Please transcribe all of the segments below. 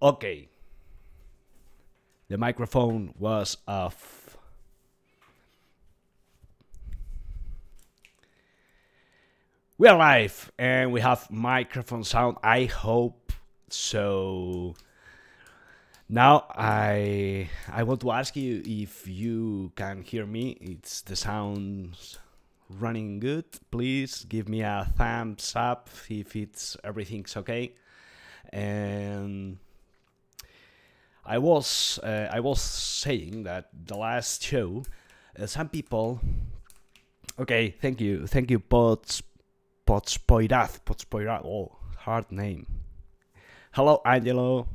Okay, the microphone was off. We are live and we have microphone sound. I hope so. Now I want to ask you if you can hear me. It's the sounds running good. Please give me a thumbs up if it's everything's okay. And I was saying that the last show, some people. Okay, thank you, Potspoirat. Oh, hard name. Hello, Angelo.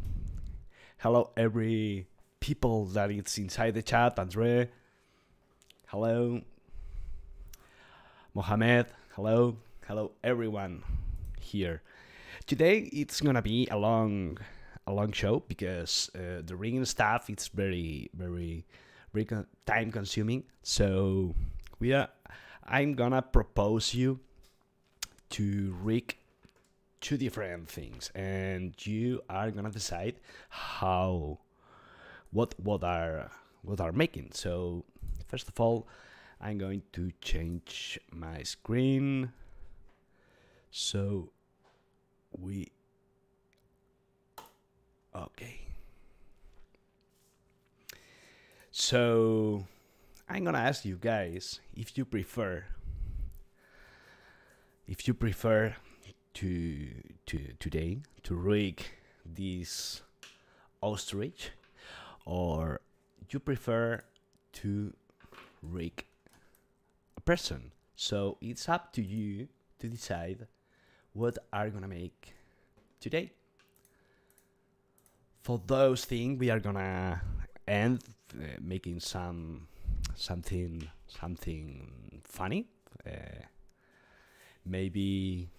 Hello, every people that is inside the chat. Andre. Hello, Mohamed. Hello, everyone here. Today it's gonna be a long show because the ringing stuff it's very time consuming. So I'm gonna propose you to rig two different things, and you are gonna decide what are making. So first of all, I'm going to change my screen so okay. So I'm gonna ask you guys if you prefer to today to rig this ostrich, or you prefer to rig a person. So it's up to you to decide what are gonna make today. For those things, we are gonna end making something funny. Maybe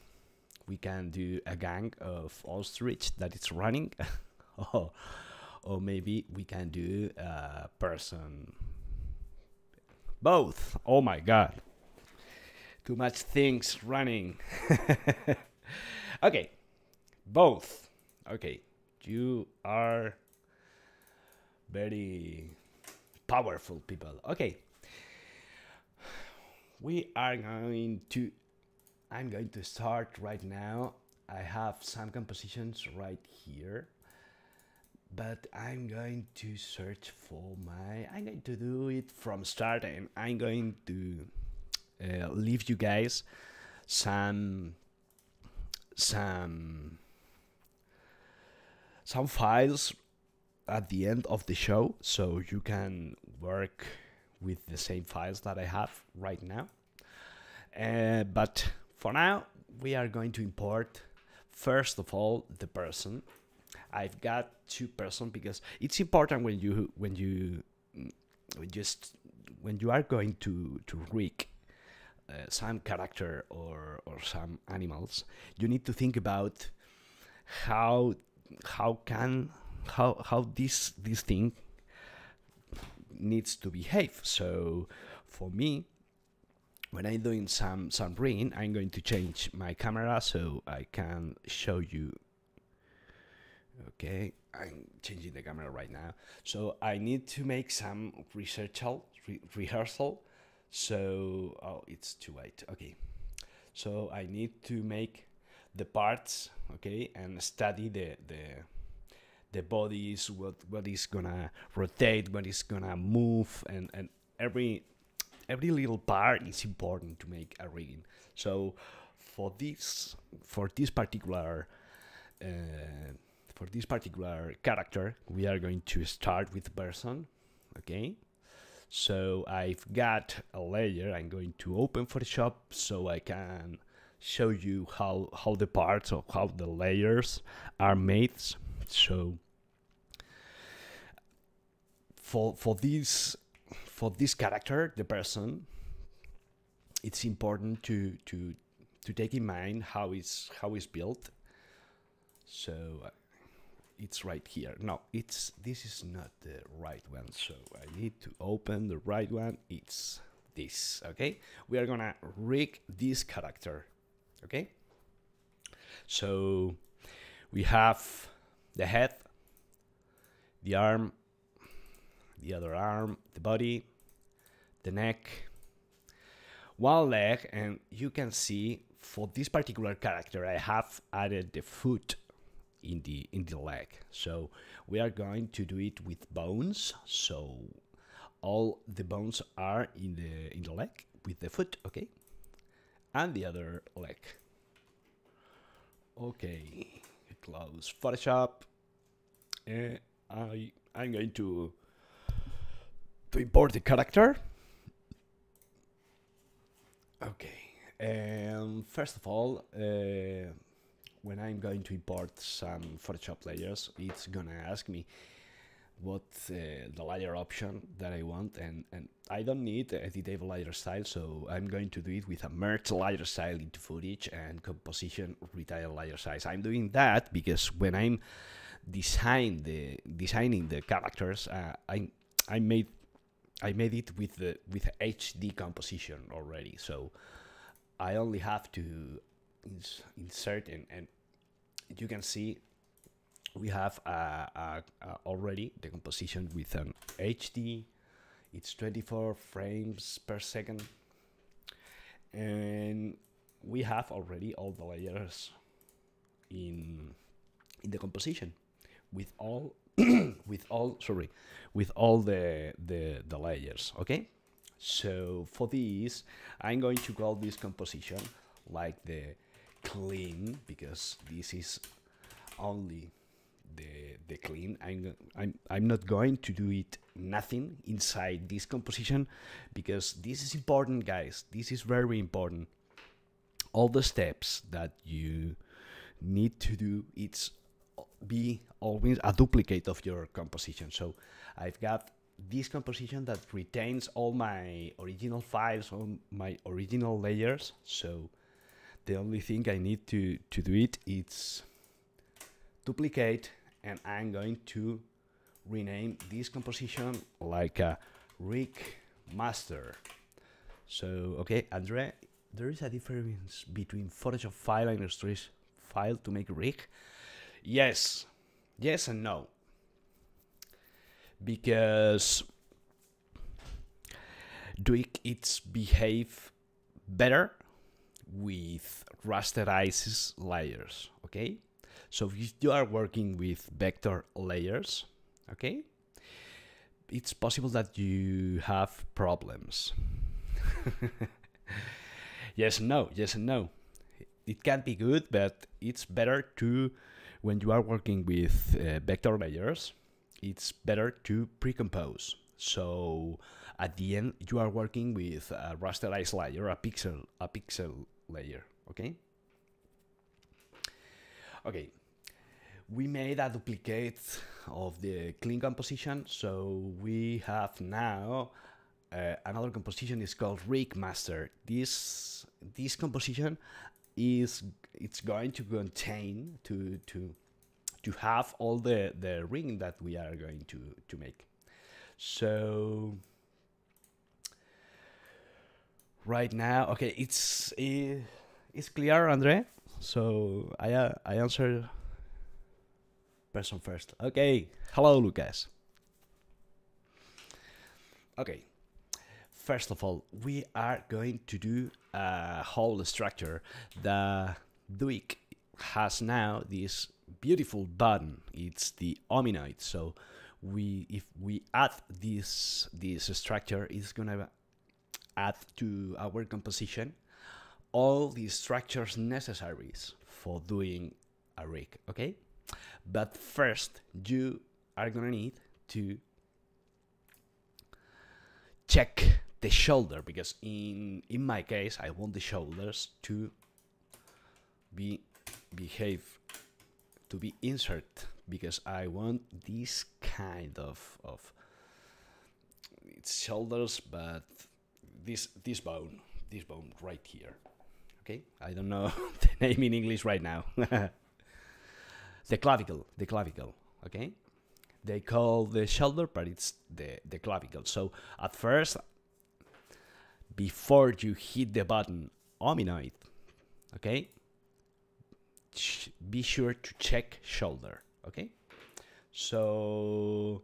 we can do a gang of ostrich that is running, or maybe we can do a person. Both. Oh my god, too much things running. Okay, both. Okay, you are very powerful people. Okay, I'm going to start right now. I have some compositions right here, but I'm going to search for I'm going to do it from start, and I'm going to leave you guys some files at the end of the show, so you can work with the same files that I have right now. But for now, we are going to import first of all the person. I've got two person because it's important when you are going to rig some character or some animals. You need to think about how this thing needs to behave. So for me, when I'm doing some rigging, I'm going to change my camera so I can show you. Okay, I'm changing the camera right now. So I need to make some rehearsal. So, oh, it's too late. Okay, so I need to make the parts, okay, and study the bodies, what is gonna rotate, what is gonna move, and every little part is important to make a rigging. So for this particular character, we are going to start with person. Okay, so I've got a layer. I'm going to open Photoshop so I can show you how the parts or how the layers are made. So for this character, the person, it's important to take in mind how it's built. So it's right here. No, this is not the right one. So I need to open the right one. It's this. Okay, we are gonna rig this character. Okay, so we have the head, the arm, the other arm, the body, the neck, one leg, and you can see for this particular character I have added the foot in the leg. So we are going to do it with bones. So all the bones are in the leg with the foot, okay, and the other leg. Okay, close Photoshop. I'm going to import the character. Okay, and first of all, when I'm going to import some Photoshop layers, it's gonna ask me what the layer option that I want, and I don't need a detailed layer style, so I'm going to do it with a merge layer style into footage and composition retail layer size. I'm doing that because when I'm designing the characters, I made it with HD composition already, so I only have to insert and you can see we have already the composition with an HD. It's 24 frames per second, and we have already all the layers in the composition with all with all the layers. Okay, so for this I'm going to call this composition like the clean, because this is only the clean. I'm not going to do it nothing inside this composition, because this is important, guys. This is very important. All the steps that you need to do, it's be always a duplicate of your composition. So I've got this composition that retains all my original files, all my original layers. So the only thing I need to do it is duplicate, and I'm going to rename this composition like a rig master. So okay, Andre, there is a difference between Photoshop file and Illustrator file to make rig. Yes and no, because it's behave better with rasterized layers. Okay, so if you are working with vector layers, okay, it's possible that you have problems. Yes and no. It can be good, but it's better to, when you are working with vector layers, it's better to pre-compose. So at the end, you are working with a rasterized layer, a pixel layer. Okay. Okay. We made a duplicate of the clean composition, so we have now another composition is called rig master. This composition it's going to contain to have all the rigging that we are going to make. So right now, okay, it's clear, Andre. So I answer person first. Okay, hello, Lucas. Okay, first of all, we are going to do a whole structure. The Duik has now this beautiful button. It's the ominoid. So if we add this structure, it's gonna add to our composition all the structures necessary for doing a rig. Okay, but first you are gonna need to check the shoulder, because in my case I want the shoulders to be insert, because I want this kind of it's shoulders, but this bone right here. Okay, I don't know the name in English right now. the clavicle. Okay, they call the shoulder, but it's the clavicle. So at first, before you hit the button ominoid, okay, be sure to check shoulder. Okay, So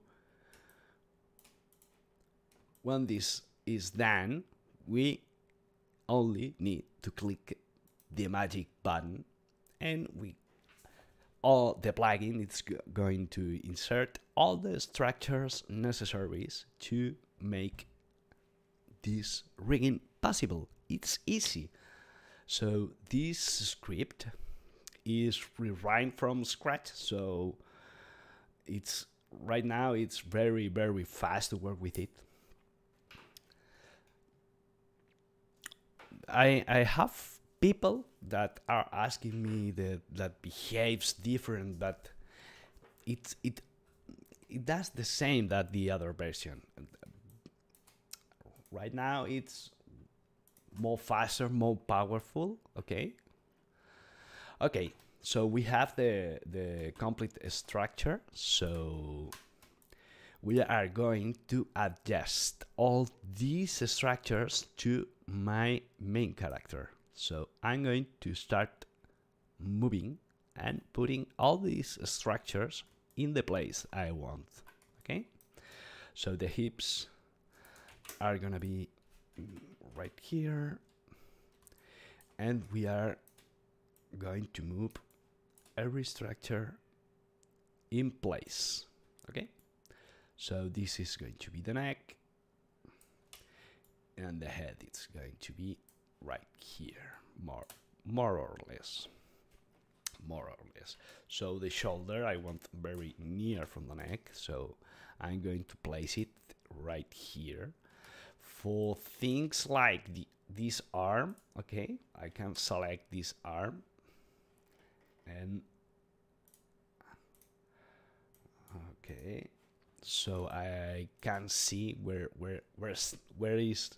when this is done, we only need to click the magic button, and all the plugin is going to insert all the structures necessaries to make this rigging possible. It's easy. So this script is rewritten from scratch, so it's right now it's very fast to work with it. I have people that are asking me that behaves different, but it does the same that the other version. Right now it's more faster, more powerful. Okay. So we have the complete structure. So we are going to adjust all these structures to my main character. So I'm going to start moving and putting all these structures in the place I want. Okay. So the hips are gonna be right here, and we are going to move every structure in place. Okay, so this is going to be the neck, and the head is going to be right here, more or less. So the shoulder I want very near from the neck, so I'm going to place it right here. For things like this arm, okay, I can select this arm, and okay, so I can see where is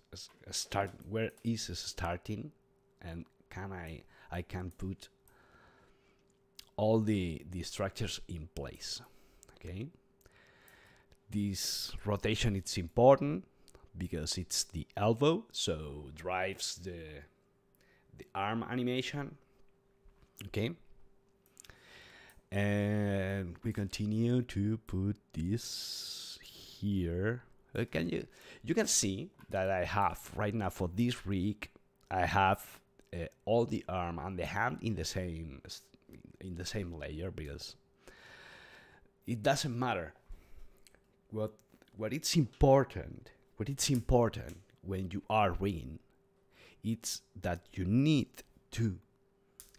starting, and I can put all the structures in place. Okay, this rotation it's important because it's the elbow, so drives the arm animation. Okay, and we continue to put this here. You can see that I have right now for this rig, I have all the arm and the hand in the same layer, because it doesn't matter what it's important. What it's important when you are rigging, it's that you need to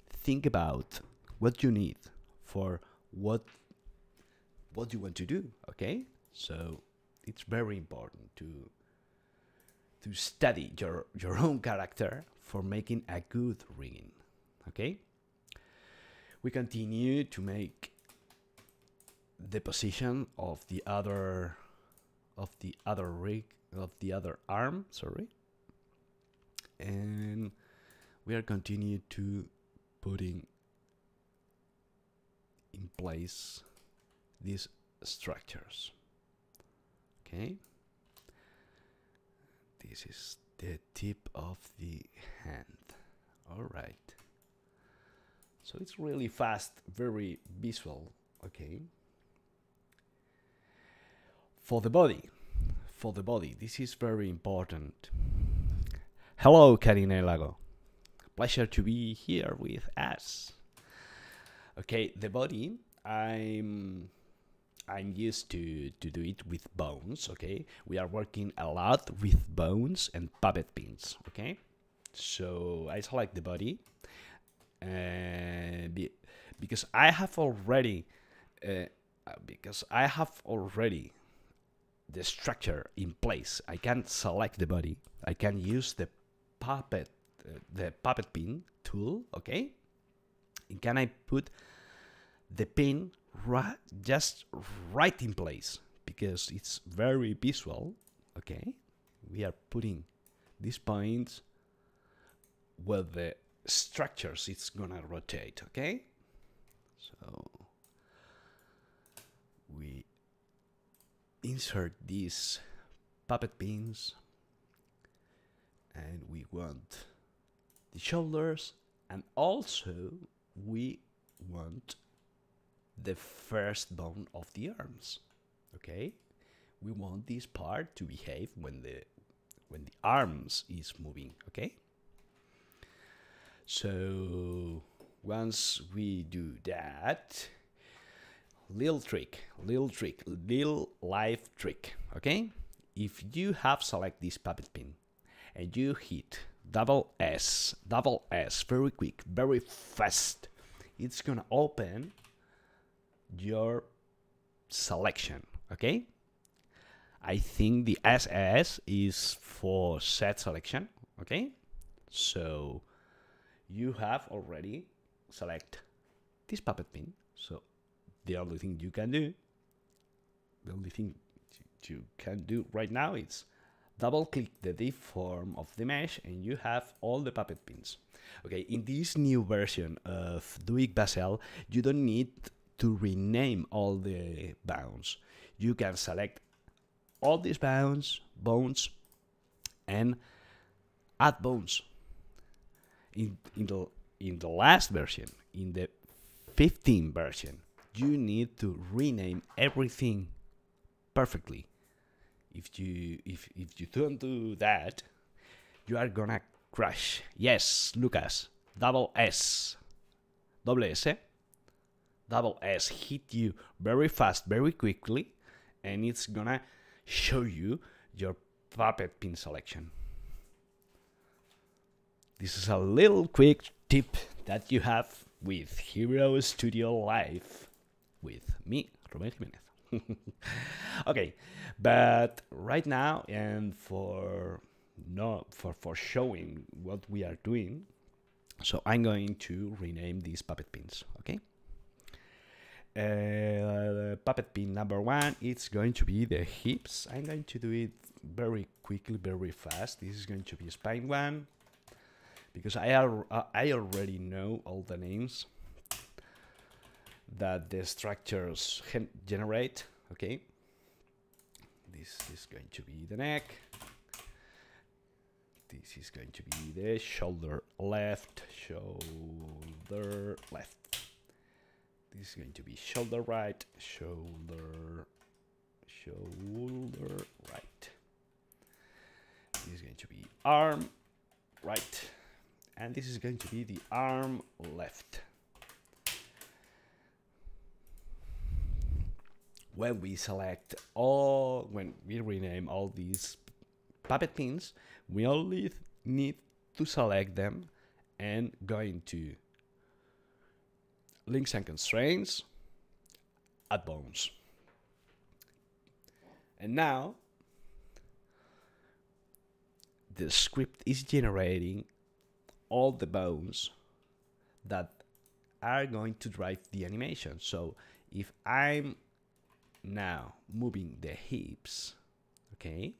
think about what you need for what you want to do. Okay, so it's very important to study your own character for making a good rigging. Okay, we continue to make the position of the other arm, sorry, and we are continue to putting in place these structures. Okay, this is the tip of the hand. All right, so it's really fast, very visual. Okay, for the body, this is very important. Hello, Karine Lago. Pleasure to be here with us. Okay, the body, I'm used to do it with bones. Okay, we are working a lot with bones and puppet pins. Okay, so I select the body, because I have already the structure in place. I can select the body. I can use the puppet pin tool. Okay, and can I put the pin just right in place, because it's very visual. Okay, we are putting these points where the structures it's gonna rotate. Okay, so we insert these puppet pins, and we want the shoulders, and also we want the first bone of the arms. Okay, we want this part to behave when the arms is moving. Okay, so once we do that, little live trick. Okay, if you have select this puppet pin and you hit double S very quick, very fast, it's gonna open your selection. Okay, I think the SS is for set selection. Okay, so you have already select this puppet pin. So the only thing you can do, right now is double click the deform of the mesh and you have all the puppet pins. Okay, in this new version of Duik Basel, you don't need to rename all the bounds. You can select all these bones, and add bones. In the last version, in the 15 version, you need to rename everything perfectly. If you don't do that, you are gonna crash. Yes, Lucas, double S hit you very fast, very quickly, and it's gonna show you your puppet pin selection. This is a little quick tip that you have with Hero Studio Live with me, Ruben Jimenez. Okay, but right now, and for showing what we are doing, so I'm going to rename these puppet pins. Okay, puppet pin number 1, it's going to be the hips. I'm going to do it very quickly, very fast. This is going to be spine 1, because I already know all the names that the structures generate. Okay, this is going to be the neck. This is going to be the shoulder left. This is going to be shoulder right, shoulder right. This is going to be arm right, and this is going to be the arm left. When we rename all these puppet pins, we only need to select them and go into links and constraints, add bones. And now the script is generating all the bones that are going to drive the animation. So if I'm now moving the hips, okay,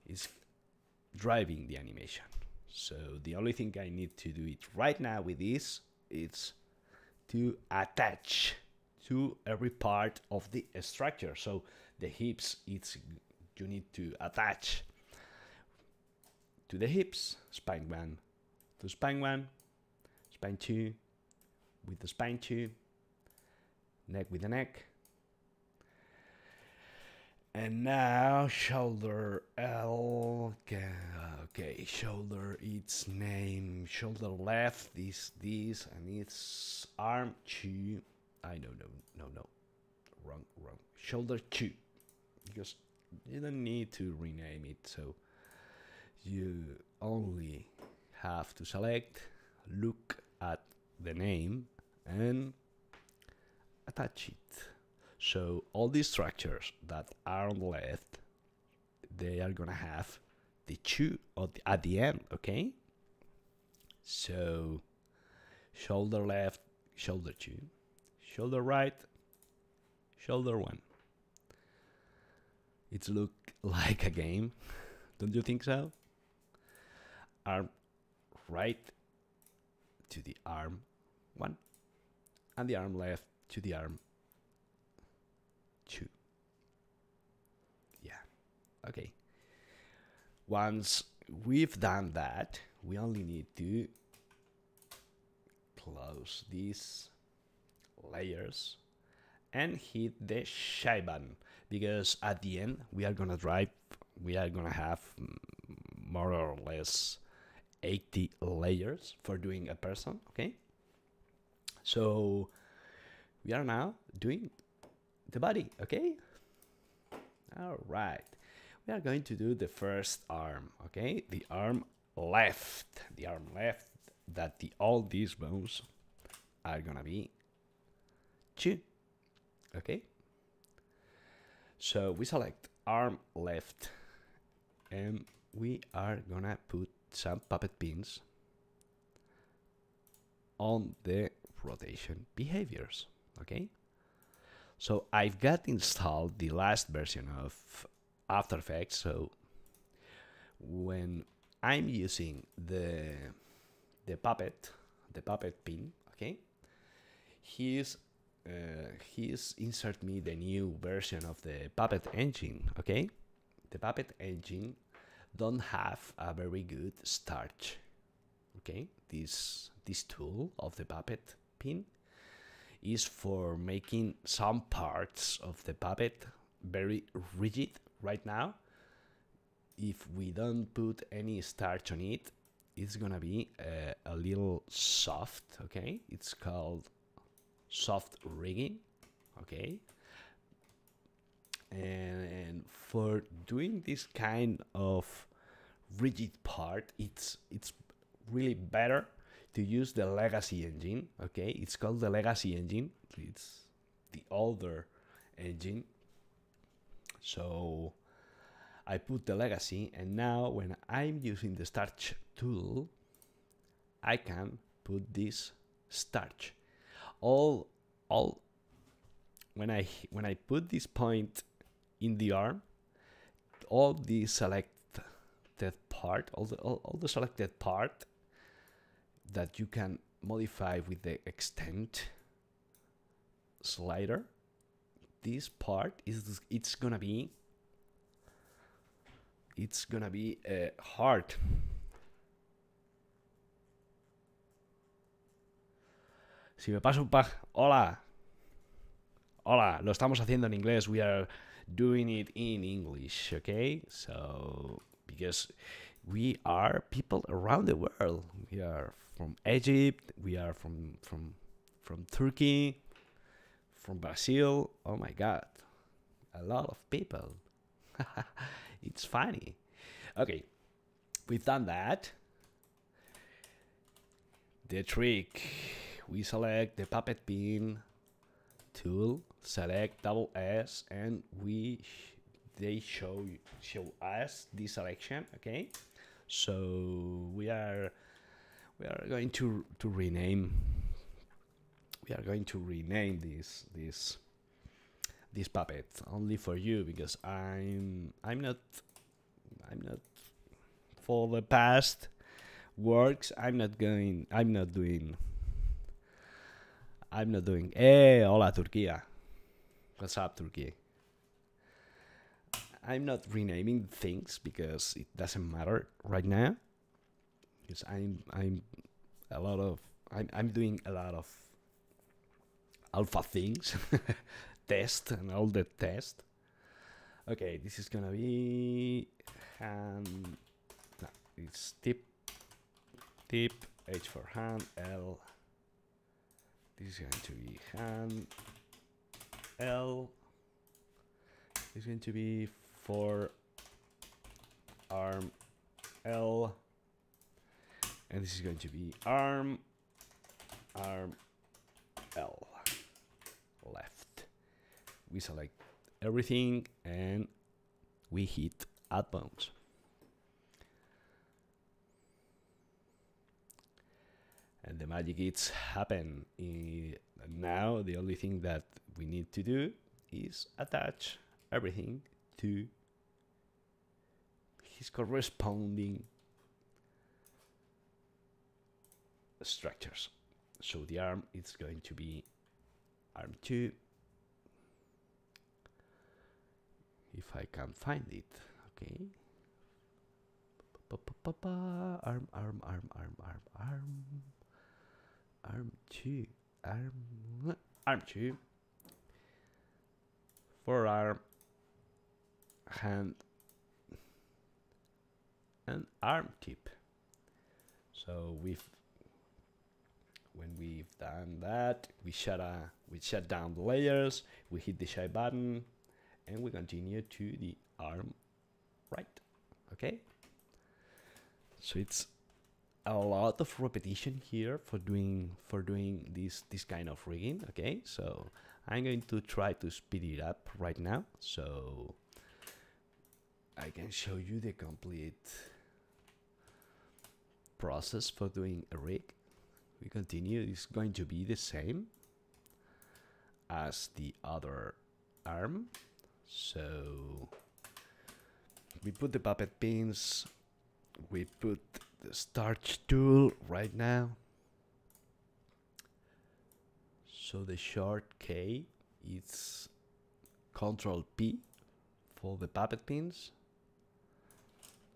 it's driving the animation. So the only thing I need to do it right now with this is to attach to every part of the structure. So the hips, you need to attach to the hips, spine 1 to spine 1, spine 2 with the spine 2, neck with the neck. And now shoulder L, okay, shoulder, its name, shoulder left, this, and its arm 2, no, wrong, shoulder 2, because you don't need to rename it, so you only have to select, look at the name, and attach it. So all these structures that are on the left, they are gonna have the 2 at the end, okay? So shoulder left, shoulder 2, shoulder right, shoulder 1. It looks like a game, don't you think so? Arm right to the arm 1, and the arm left to the arm 2. Yeah, okay. Once we've done that, we only need to close this layers and hit the shape button, because at the end we are gonna have more or less 80 layers for doing a person. Okay, so we are now doing the body. Okay, all right, we are going to do the first arm. Okay, the arm left, that all these bones are gonna be 2. Okay, so we select arm left and we are gonna put some puppet pins on the rotation behaviors. Okay, so I've got installed the last version of After Effects, so when I'm using the puppet pin, okay, he's insert me the new version of the puppet engine. Okay, the puppet engine don't have a very good start. Okay, this tool of the puppet pin is for making some parts of the puppet very rigid right now. If we don't put any starch on it, it's gonna be a little soft. Okay, it's called soft rigging. Okay, and for doing this kind of rigid part, it's really better to use the legacy engine. Okay, it's called the legacy engine. It's the older engine. So I put the legacy, and now when I'm using the starch tool, I can put this starch. All when I put this point in the arm, all the selected part, all the selected part that you can modify with the extend slider, this part it's gonna be hard. Si me paso un hola, lo estamos haciendo en inglés. We are doing it in English, okay? So because we are people around the world. We are from Egypt. We are from Turkey, from Brazil. Oh my God, a lot of people. It's funny. Okay, we've done that. The trick: we select the puppet pin tool, select double S, and they show us the selection. Okay, so we are going to rename. We are going to rename this puppet only for you, because I'm not for the past works. I'm not doing. Hola Turquía. What's up, Turkey? I'm not renaming things because it doesn't matter right now. Because I'm doing a lot of alpha things, test and all the test. Okay, this is gonna be hand. No, it's tip, H for hand, L. This is going to be hand, L. This is going to be for arm, L. And this is going to be arm, L. Left. We select everything and we hit add bones. And the magic it's happen. Now the only thing that we need to do is attach everything to his corresponding structures. So the arm is going to be arm 2. If I can find it, okay. Arm 2, arm. arm 2, forearm, hand, and arm tip. So when we've done that, we shut down the layers, we hit the shy button, and we continue to the arm right. Okay. So it's a lot of repetition here for doing this kind of rigging. Okay, so I'm going to try to speed it up right now so I can show you the complete process for doing a rig. We continue. It's going to be the same as the other arm. So we put the puppet pins, we put the starch tool right now. So the short K is Control P for the puppet pins.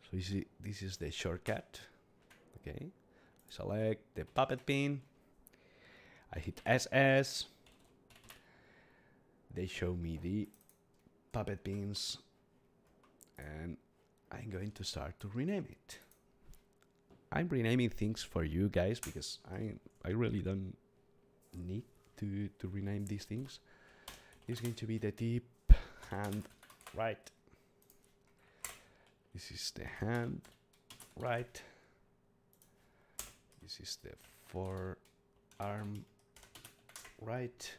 So you see, this is the shortcut. Okay, select the puppet pin. I hit SS. They show me the puppet pins, and I'm going to start to rename it. I'm renaming things for you guys because I really don't need to rename these things. It's going to be the tip, hand, right. This is the hand, right. This is the forearm, right,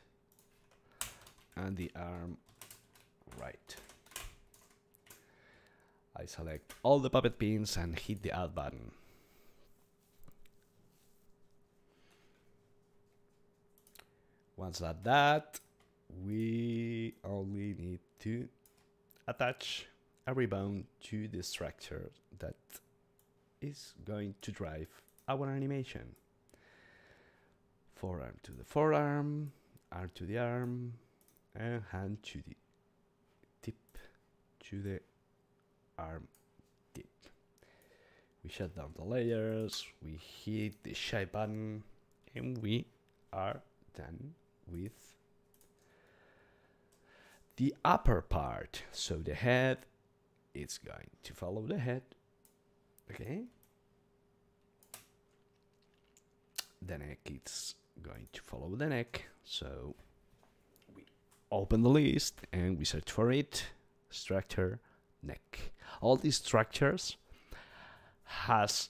and the arm, right. I select all the puppet pins and hit the add button. Once that, we only need to attach a ribbon to the structure that is going to drive our animation. Forearm to the forearm, arm to the arm, and hand to the tip to the arm tip. We shut down the layers, we hit the shy button, and we are done with the upper part. So the head, it's going to follow the head. Okay. The neck, it's going to follow the neck. So we open the list and we search for it. Structure, neck. All these structures have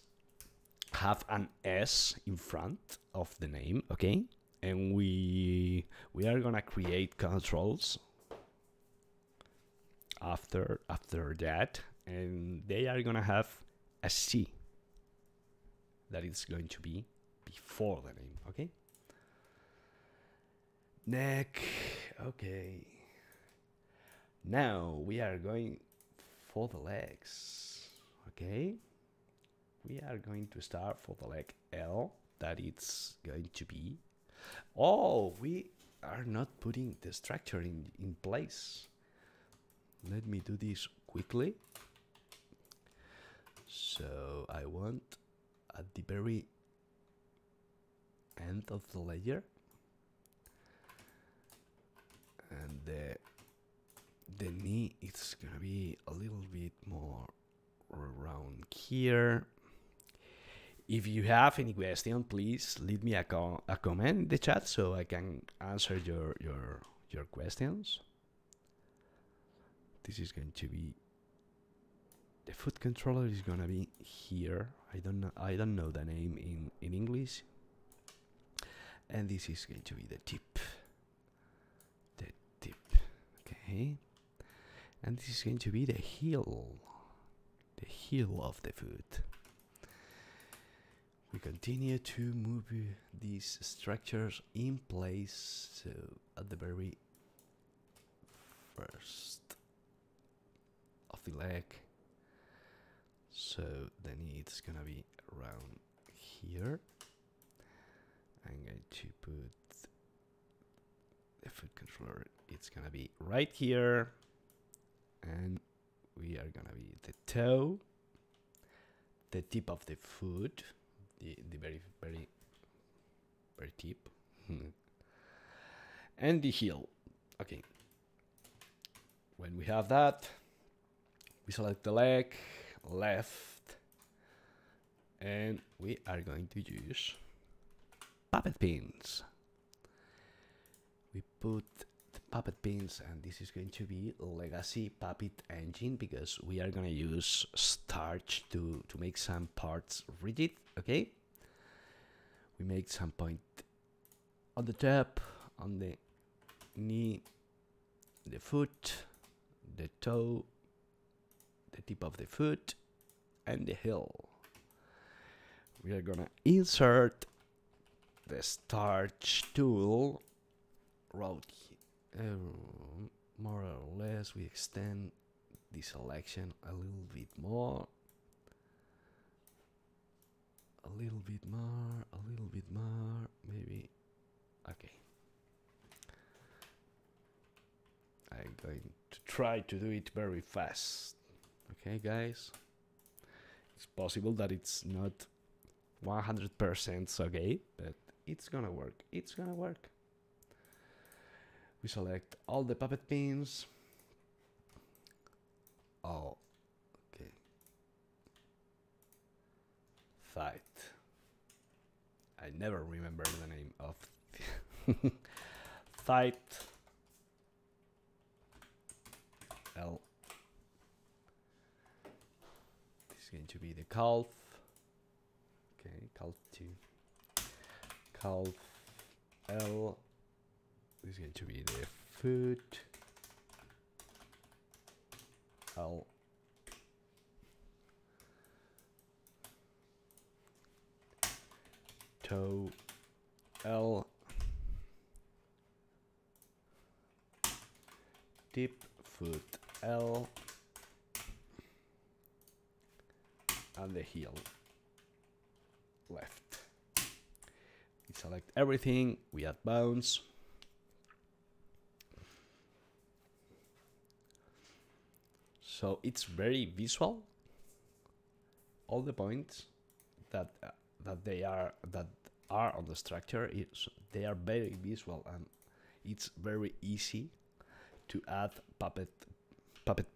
an S in front of the name, okay? And we are gonna create controls after that, and they are gonna have a C that is going to be before the name, okay? Neck, okay. Now we are going for the legs, okay? We are going to start for the leg L, that it's going to be. Oh, we are not putting the structure in place. Let me do this quickly. So I want at the very end of the layer, and the knee is gonna be a little bit more around here. If you have any question, please leave me a comment in the chat so I can answer your questions. This is going to be the foot controller is gonna be here. I don't know the name in English. And this is going to be the tip. The tip. Okay. And this is going to be the heel. The heel of the foot. We continue to move these structures in place. So at the very first of the leg. So the knee is gonna be around here. I'm going to put the foot controller. It's gonna be right here, and we are gonna be the toe, the tip of the foot, the very tip, and the heel. Okay. When we have that, we select the leg, left, and we are going to use puppet pins. We put the puppet pins, and this is going to be legacy puppet engine because we are going to use starch to make some parts rigid. Okay. We make some point on the top, on the knee, the foot, the toe, the tip of the foot, and the heel. We are gonna insert the starch tool right here. More or less, we extend the selection a little bit more. A little bit more, maybe. Okay. I'm going to try to do it very fast. Okay, guys? It's possible that it's not 100% okay, but it's gonna work. It's gonna work. We select all the puppet pins. Oh, okay. Fight. I never remember the name of fight. L. This is going to be the calf. Okay, calf 2. Calf L. This is going to be the foot. L. Toe L. Tip foot L. And the heel left. We select everything, we add bones. So it's very visual. All the points that are on the structure, they are very visual, and it's very easy to add puppet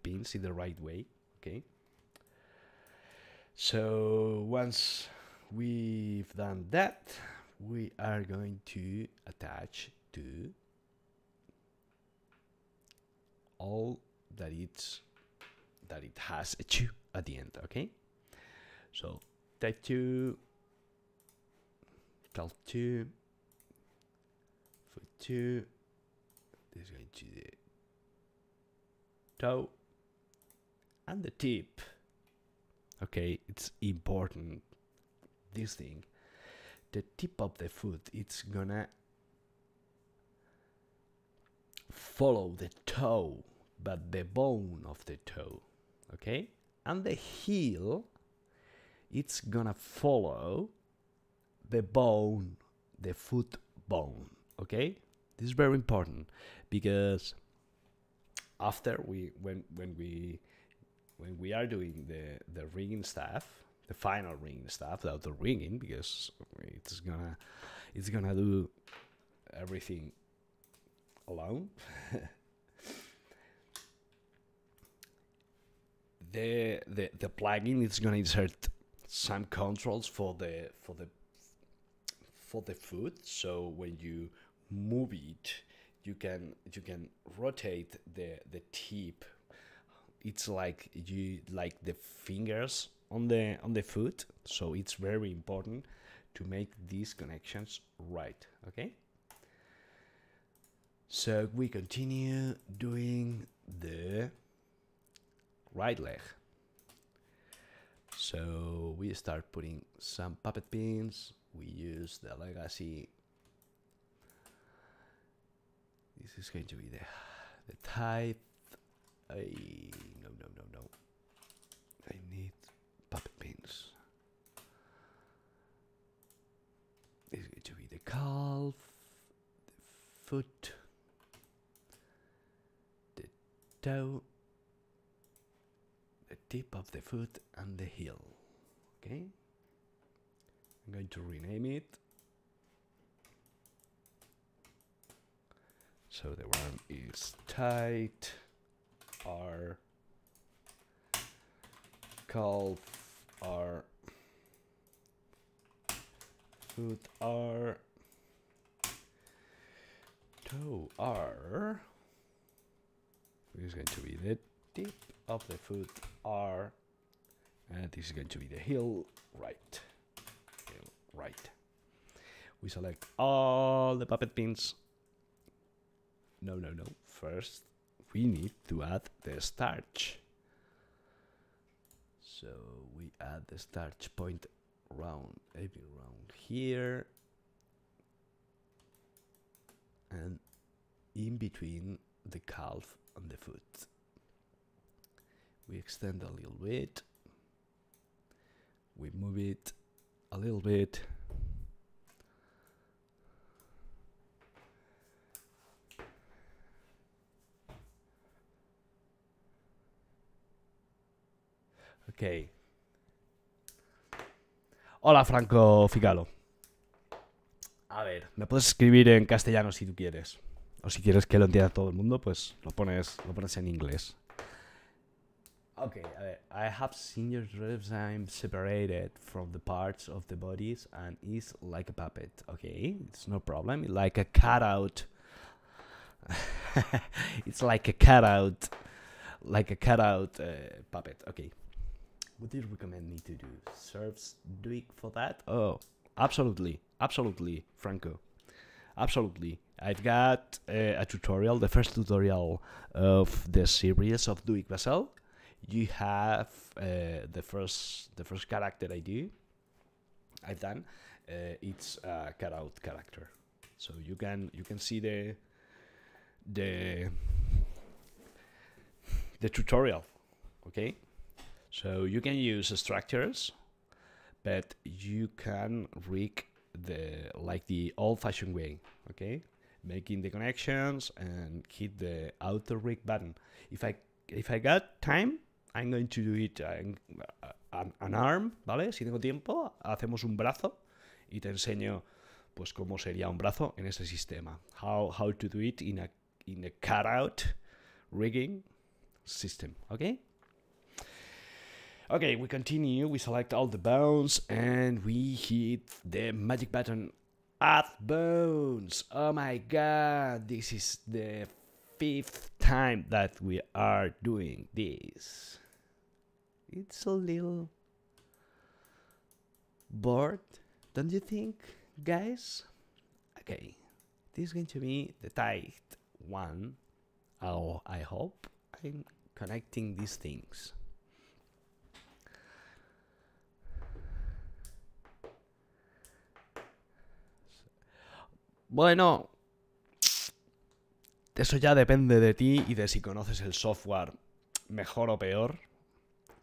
pins in the right way. Okay. So once we've done that, we are going to attach to all that it has a 2 at the end. Okay. So type 2, calf 2, foot 2. This is going to the toe and the tip. Okay, it's important, this thing. The tip of the foot, it's gonna follow the toe, but the bone of the toe. Okay, and the heel, it's gonna follow the bone, the foot bone. Okay, this is very important because after when we are doing the ringing stuff, the final ringing stuff, without the ringing, because it's gonna do everything alone. the plugin is gonna insert some controls for the foot, so when you move it, you can rotate the tip. It's like the fingers on the foot, so it's very important to make these connections right. Okay, so we continue doing the right leg. So we start putting some puppet pins. We use the legacy. This is going to be the type. No. I need puppet pins. This is going to be the calf, the foot, the toe, the tip of the foot, and the heel. Okay? I'm going to rename it. So the one is tight, R, calf, R, foot, R, toe, R. This is going to be the tip of the foot, R, and this is going to be the heel, right. Heel, right. We select all the puppet pins. No. First, we need to add the starch. So we add the starch point around here, and in between the calf and the foot. We extend a little bit. We move it a little bit. Ok. Hola, Franco Ficalo. A ver, me puedes escribir en castellano si tú quieres. O si quieres que lo entienda todo el mundo, pues lo pones en inglés. Okay, a ver. I have seen your ribs. I'm separated from the parts of the bodies and is like a puppet. Okay, it's no problem. Like a cutout. It's like a cutout. Like a cutout puppet. Okay. What do you recommend me to do? Serves Duik for that? Oh, absolutely, Franco, absolutely. I've got a tutorial, the first tutorial of the series of Duik Basel. You have the first character I've done. It's a cutout character, so you can see the tutorial. Okay. So you can use structures, but you can rig the old-fashioned way, okay? Making the connections and hit the auto rig button. If I got time, I'm going to do it an arm, ¿vale? Si tengo tiempo, hacemos un brazo y te enseño pues cómo sería un brazo en ese sistema. How to do it in a cutout rigging system, okay? Okay, we continue. We select all the bones and we hit the magic button. Add bones. Oh my god, this is the 5th time that we are doing this. It's a little bored, don't you think, guys? Okay, this is going to be the tight one. Oh, I hope I'm connecting these things. Bueno, eso ya depende de ti y de si conoces el software mejor o peor.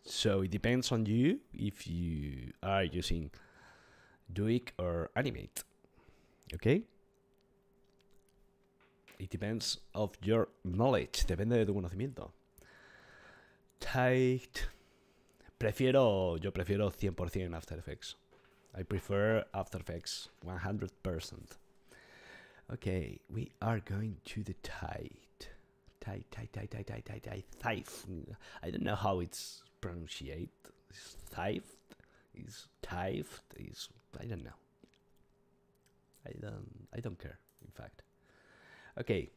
So it depends on you if you are using Duik or Animate. Okay? It depends of your knowledge. Depende de tu conocimiento. Tight. Yo prefiero 100% After Effects. I prefer After Effects 100%. Okay, we are going to the tight. I don't know how it's pronounced. It's tight. I don't know. I don't care, in fact. Okay.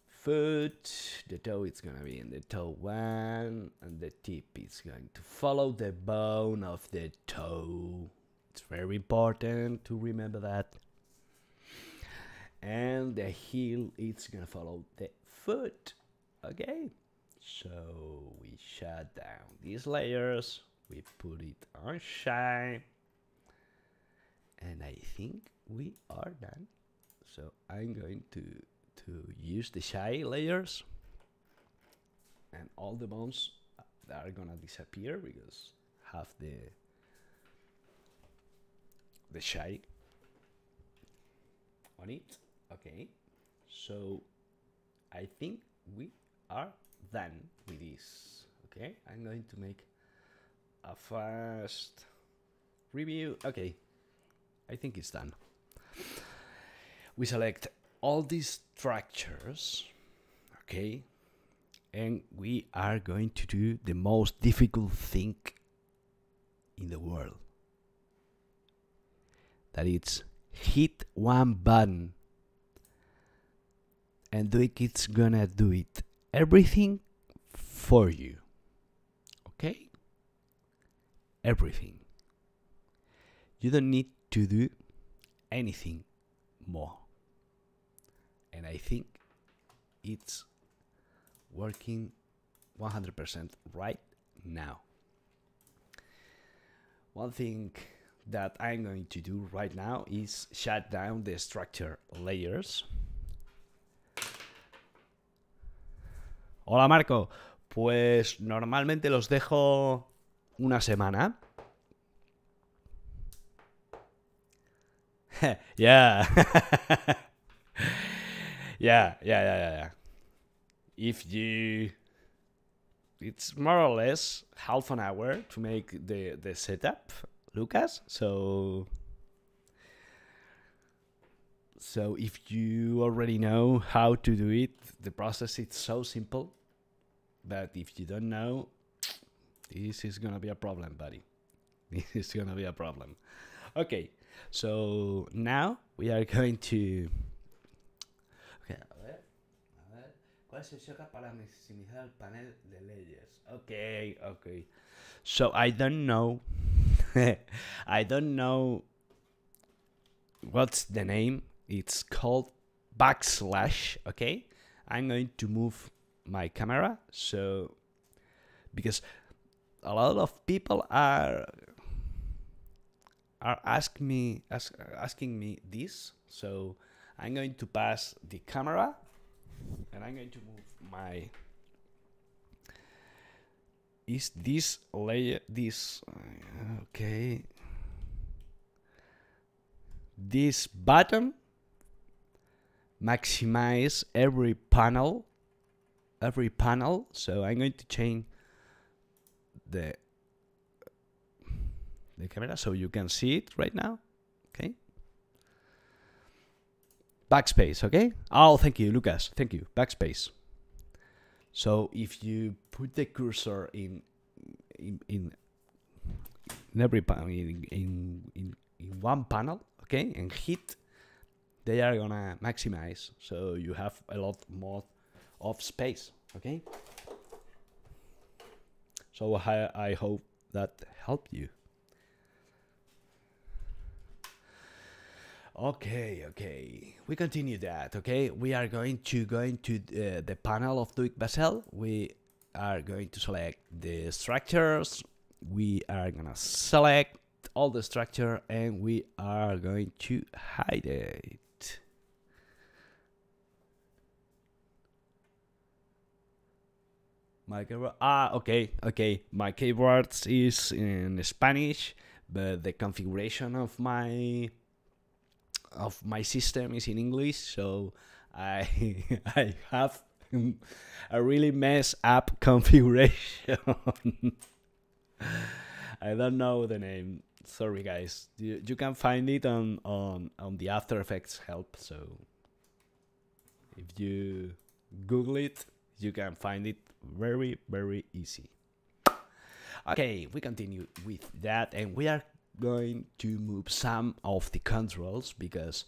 Foot, the toe is gonna be in the toe 1, and the tip is going to follow the bone of the toe. It's very important to remember that. And the heel is gonna follow the foot. Okay, so we shut down these layers, we put it on shine, and I think we are done. So I'm going to use the shy layers, and all the bones that are gonna disappear because have the shy on it. Okay, so I think we are done with this. Okay, I'm going to make a fast review. Okay, I think it's done. We select all these structures, okay, and we are going to do the most difficult thing in the world. That it's hit one button and it's gonna do it everything for you. Okay? Everything. You don't need to do anything more. And I think it's working 100% right now. One thing that I'm going to do right now is shut down the structure layers. Hola Marco, pues normalmente los dejo una semana. Yeah. Yeah. If you, it's more or less half an hour to make the setup, Lucas. So if you already know how to do it, the process is so simple. But if you don't know, this is gonna be a problem, buddy. This is gonna be a problem. Okay, so now we are going to. Okay, a ver. ¿Cuál se usa para maximizar el panel de layers? Okay. So I don't know. I don't know what's the name. It's called backslash. Okay, I'm going to move my camera, so because a lot of people are asking me this, so I'm going to pass the camera and I'm going to move my this layer, okay, this button maximize every panel, so I'm going to change the camera so you can see it right now. Okay, backspace. Okay, oh, thank you, Lucas, thank you. Backspace. So if you put the cursor in every panel, in one panel, okay, and hit, they are gonna maximize, so you have a lot more of space. Okay, so I hope that helped you. Okay, we continue that. Okay, we are going to go into the panel of Duik Basel. We are going to select the structures. We are gonna select all the structure and we are going to hide it. My keyboard, okay. My keyboards is in Spanish, but the configuration of my system is in English, so I I have a really messed up configuration. I don't know the name. Sorry, guys. You can find it on the After Effects help. So if you Google it, you can find it very, very easy. Okay, we continue with that, and we are going to move some of the controls because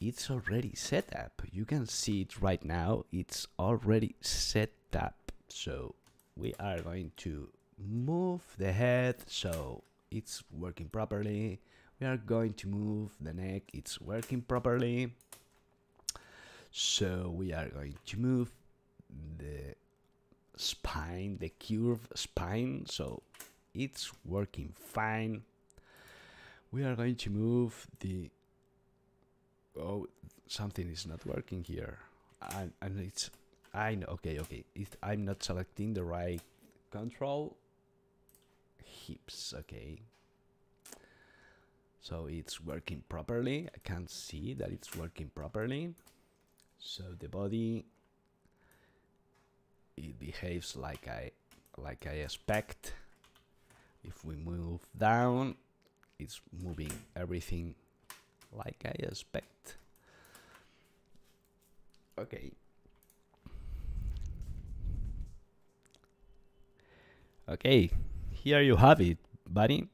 it's already set up. You can see it right now. It's already set up. So we are going to move the head so it's working properly. We are going to move the neck. It's working properly. So we are going to move the spine, the curved spine, so it's working fine. We are going to move the, oh, something is not working here, and it's, I know, okay, I'm not selecting the right control. Hips, okay, so it's working properly. I can see that it's working properly. So the body, it behaves like I expect. If we move down, it's moving everything like I expect. Okay. Okay, here you have it, buddy.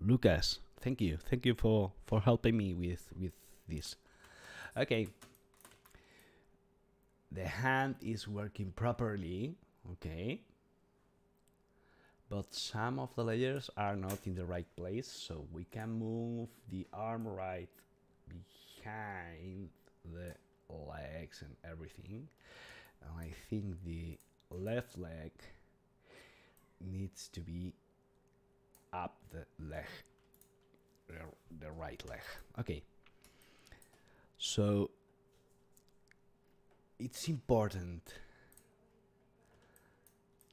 Lucas, thank you for helping me with this. Okay, the hand is working properly. Okay, but some of the layers are not in the right place, so we can move the arm right behind the legs and everything. And I think the left leg needs to be up the leg, the right leg. Okay, so it's important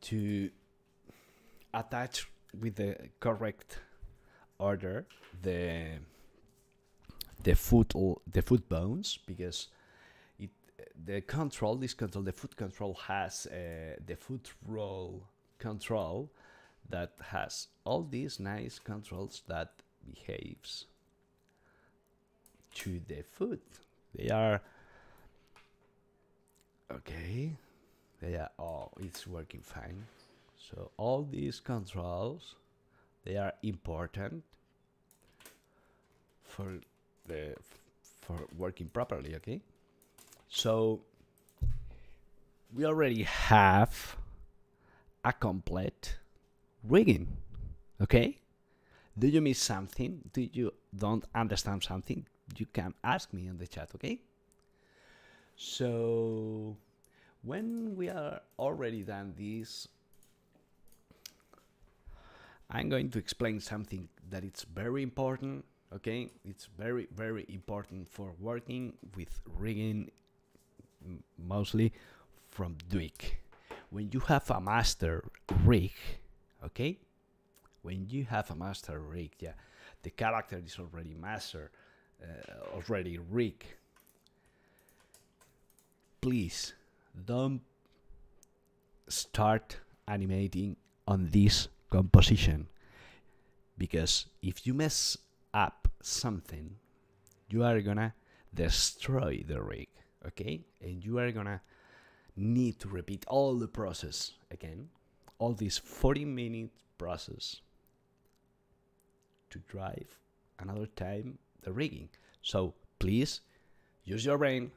to attach with the correct order the foot bones, because the foot control has the foot roll control that has all these nice controls that behaves to the foot. They are okay. It's working fine. So all these controls, they are important for working properly. Okay, so we already have a complete rigging. Okay, do you miss something? Do you don't understand something? You can ask me in the chat. Okay, so when we are already done this, I'm going to explain something that it's very important. Okay, it's very important for working with rigging, mostly from Duik. When you have a master rig, okay, when you have a master rig, yeah, the character is already master, already rig. Please don't start animating on this composition, because if you mess up something, you are gonna destroy the rig. Okay, and you are gonna need to repeat all the process again, all this 40-minute process to drive another time the rigging. So please use your brain,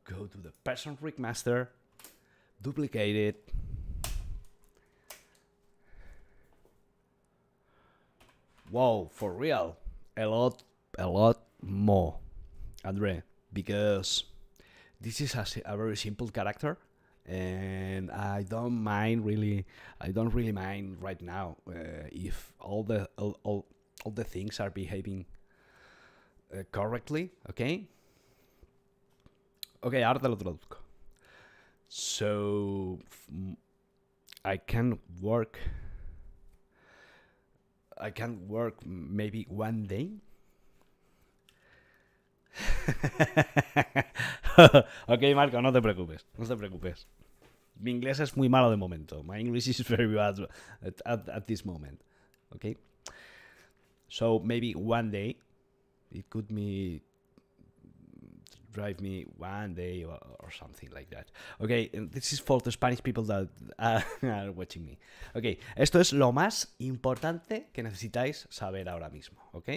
go to the person rig master, duplicate it, wow, for real, a lot more, Andre, because this is a very simple character, and I don't really mind right now if all the things are behaving correctly. Okay, ahora te lo traduzco. So I can work maybe one day. Ok, Marco, no te preocupes. Mi inglés es muy malo de momento. My English is very bad at this moment. Okay, so maybe one day it could drive me one day or something like that. Okay, this is for the Spanish people that are watching me. Okay, esto es lo más importante que necesitáis saber ahora mismo. Ok,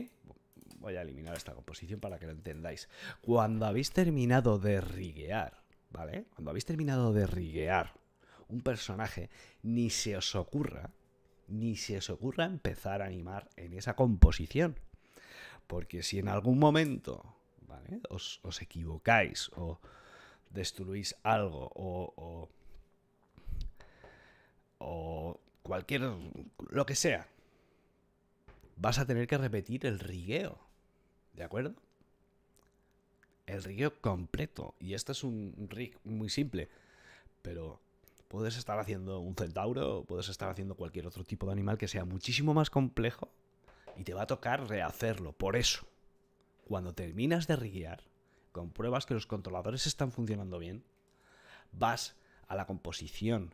voy a eliminar esta composición para que lo entendáis. Cuando habéis terminado de riguear, ¿vale? Cuando habéis terminado de riguear un personaje, ni se os ocurra empezar a animar en esa composición. Porque si en algún momento, ¿vale?, os equivocáis o destruís algo o cualquier, lo que sea, vas a tener que repetir el rigueo, ¿de acuerdo? El rigueo completo. Y este es un rig muy simple, pero puedes estar haciendo un centauro, puedes estar haciendo cualquier otro tipo de animal que sea muchísimo más complejo y te va a tocar rehacerlo. Por eso, cuando terminas de riguear, compruebas que los controladores están funcionando bien, vas a la composición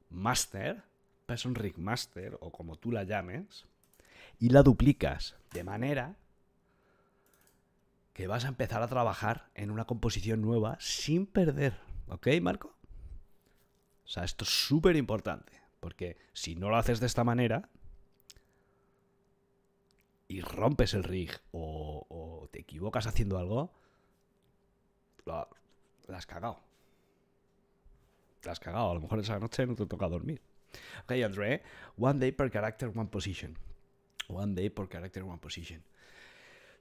master, person rig master o como tú la llames, y la duplicas de manera que vas a empezar a trabajar en una composición nueva sin perder. ¿Ok, Marco? O sea, esto es súper importante, porque si no lo haces de esta manera y rompes el rig o te equivocas haciendo algo, la has cagado. La has cagado. A lo mejor esa noche no te toca dormir. Ok, André. One day per character, one position. One day per character, one position.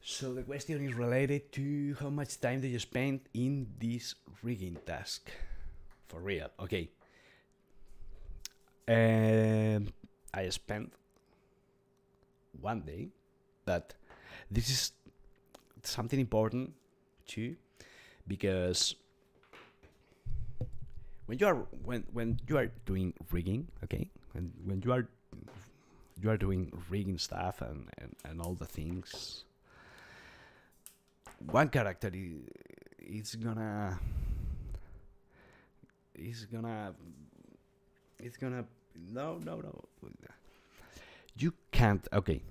So the question is related to how much time do you spend in this rigging task? For real, okay. I spent one day, but this is something important too, because when you are doing rigging, okay, when you are doing rigging stuff and all the things, one character is gonna no, you can't. Okay.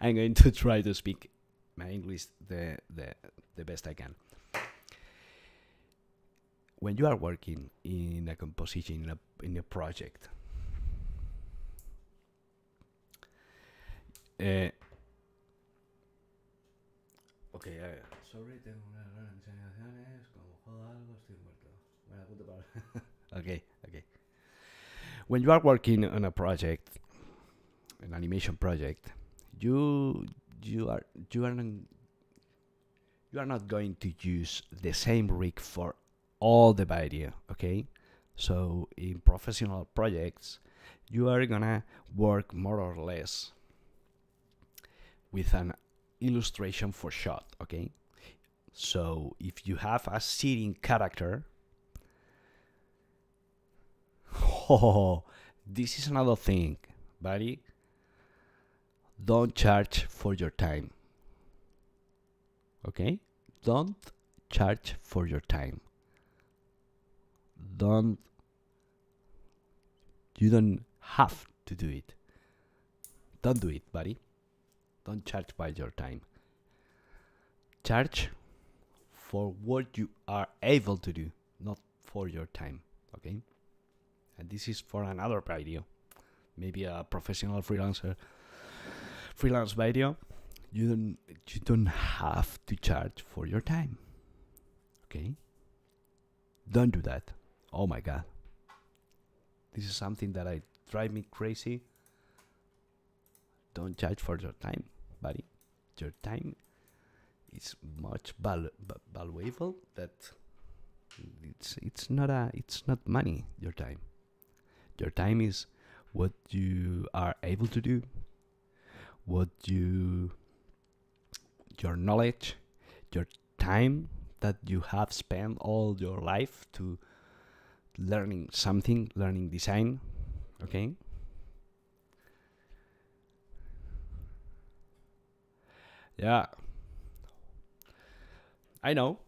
I'm going to try to speak my English the best I can. When you are working in a composition, in a project, okay, sorry, tengo unas enseñaciones, como joda algo, estoy muerto. Bueno, punto para. Okay. When you are working on a project, an animation project, you are not going to use the same rig for all the video, okay? So in professional projects, you are gonna work more or less with an illustration for shot, okay? So if you have a sitting character, this is another thing, buddy. Don't charge for your time, okay? Don't charge for your time. You don't have to do it. Don't do it, buddy. Don't charge by your time. Charge for what you are able to do, not for your time, okay? And this is for another video, maybe a professional freelance video. You don't have to charge for your time, okay? Don't do that. Oh my god, this is something that drive me crazy. Don't charge for your time, buddy. Your time is much valuable. That it's not money. Your time is what you are able to do, your knowledge, your time that you have spent all your life to learning something, learning design, okay? Yeah, I know,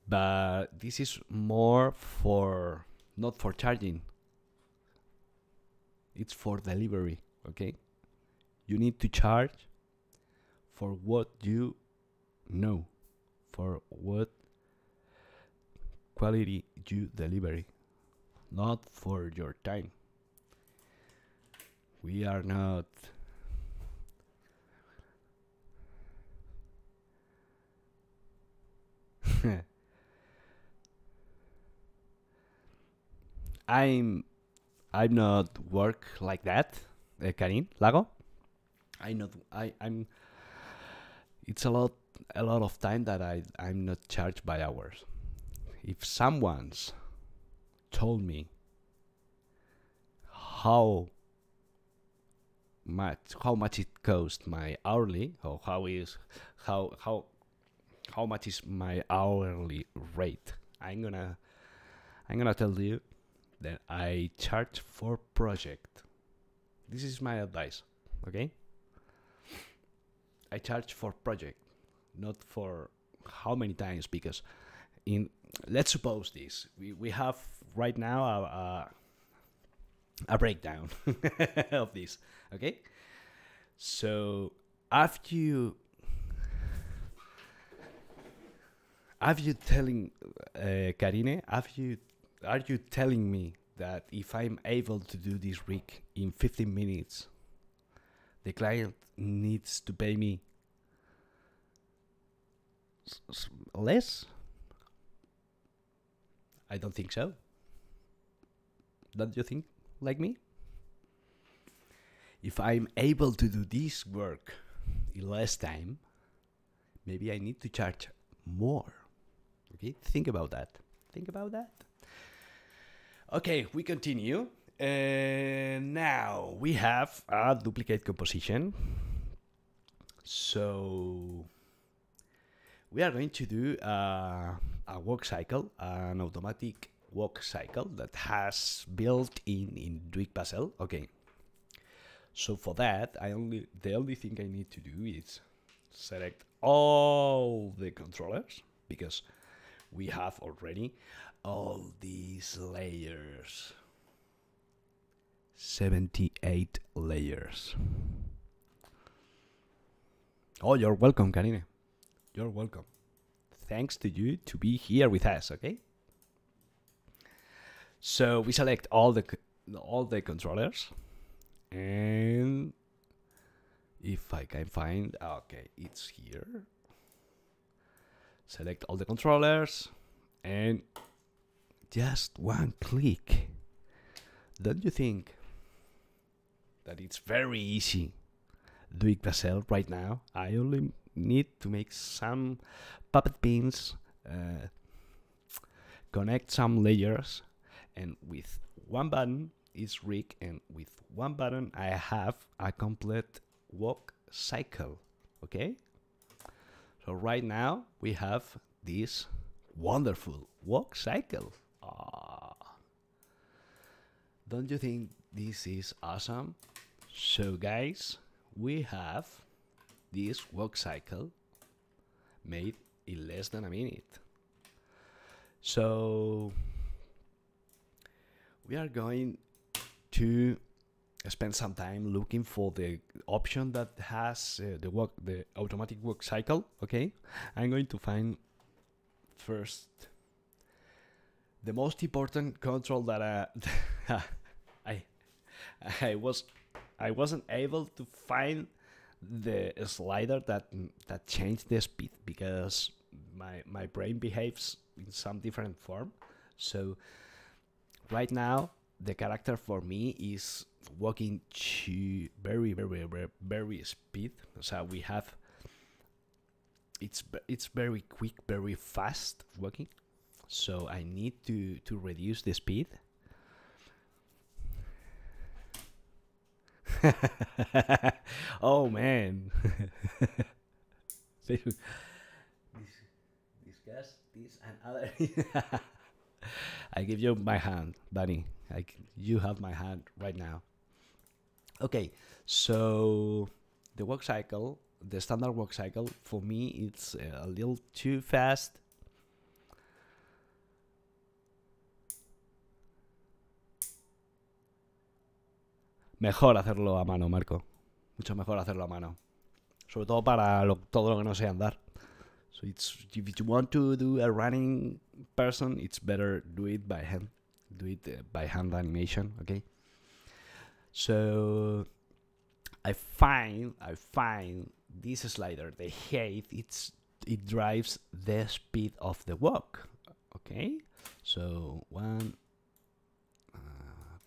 but this is more for, not for charging. It's for delivery, okay? You need to charge for what you know, for what quality you deliver, not for your time. We are not I'm not work like that, Karin Lago. I'm it's a lot of time that I'm not charged by hours. If someone's told me how much it cost my hourly, or how much is my hourly rate, I'm gonna tell you that I charge for project. This is my advice, okay? I charge for project, not for how many times, because let's suppose this, we have right now a breakdown of this, okay? So after you Are you telling, Karine? Are you telling me that if I'm able to do this rig in 15 minutes, the client needs to pay me less? I don't think so. Don't you think like me? If I'm able to do this work in less time, maybe I need to charge more. Okay, think about that. Think about that. Okay, we continue. Now we have a duplicate composition. So we are going to do a work cycle, an automatic work cycle that has built in Duik. Okay. So for that, the only thing I need to do is select all the controllers, because we have already all these layers. 78 layers. Oh, you're welcome, Karine. You're welcome. Thanks to you to be here with us, okay? So we select all the controllers, and if I can find, okay, it's here. Select all the controllers, and just one click. Don't you think that it's very easy doing Duik right now? I only need to make some puppet pins, connect some layers, and with one button is rig, and with one button I have a complete work cycle. Okay, so right now we have this wonderful work cycle. Don't you think this is awesome? So guys, we have this work cycle made in less than a minute. So we are going to spend some time looking for the option that has the automatic work cycle. Okay, I'm going to find first the most important control that I wasn't able to find the slider that changed the speed, because my brain behaves in some different form. So right now the character for me is walking to very speed. So we have it's very quick, very fast walking. So I need to reduce the speed. Oh man. Discuss this and other. I give you my hand, Bunny. You have my hand right now. Okay, so the work cycle, the standard work cycle, for me it's a little too fast. Mejor hacerlo a mano, Marco. Mucho mejor hacerlo a mano. Sobre todo para todo lo que no sea andar. So it's, if you want to do a running person, it's better do it by hand. Do it by hand animation, okay? So I find this slider, the height, it drives the speed of the walk. Okay, so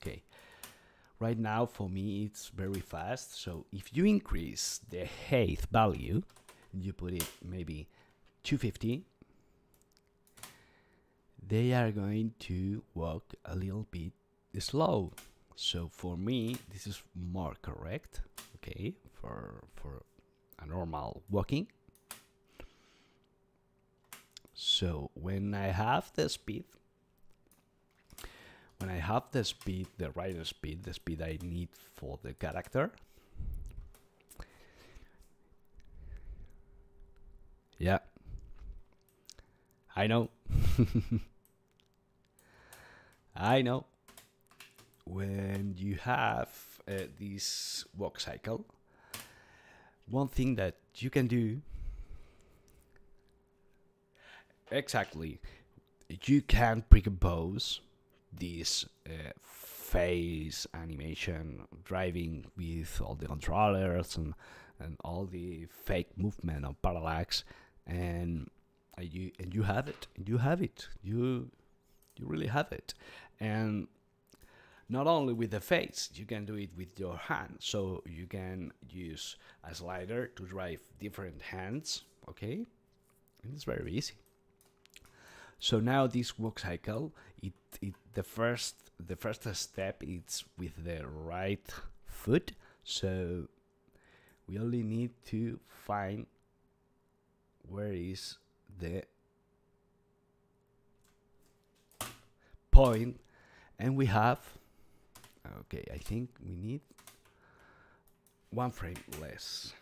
okay. Right now for me it's very fast. So if you increase the height value, you put it maybe 250, they are going to walk a little bit slow. So for me this is more correct, okay, for a normal walking. So when I have the speed, the right speed, the speed I need for the character. Yeah, I know. I know. When you have this walk cycle, one thing that you can do, exactly. You can pre-compose this face animation driving with all the controllers and all the fake movement of parallax, and you have it. You really have it. And not only with the face, you can do it with your hand. So you can use a slider to drive different hands. Okay, and it's very easy. So now this walk cycle, the first step is with the right foot. So we only need to find where is the point, and we have, okay, I think we need one frame less.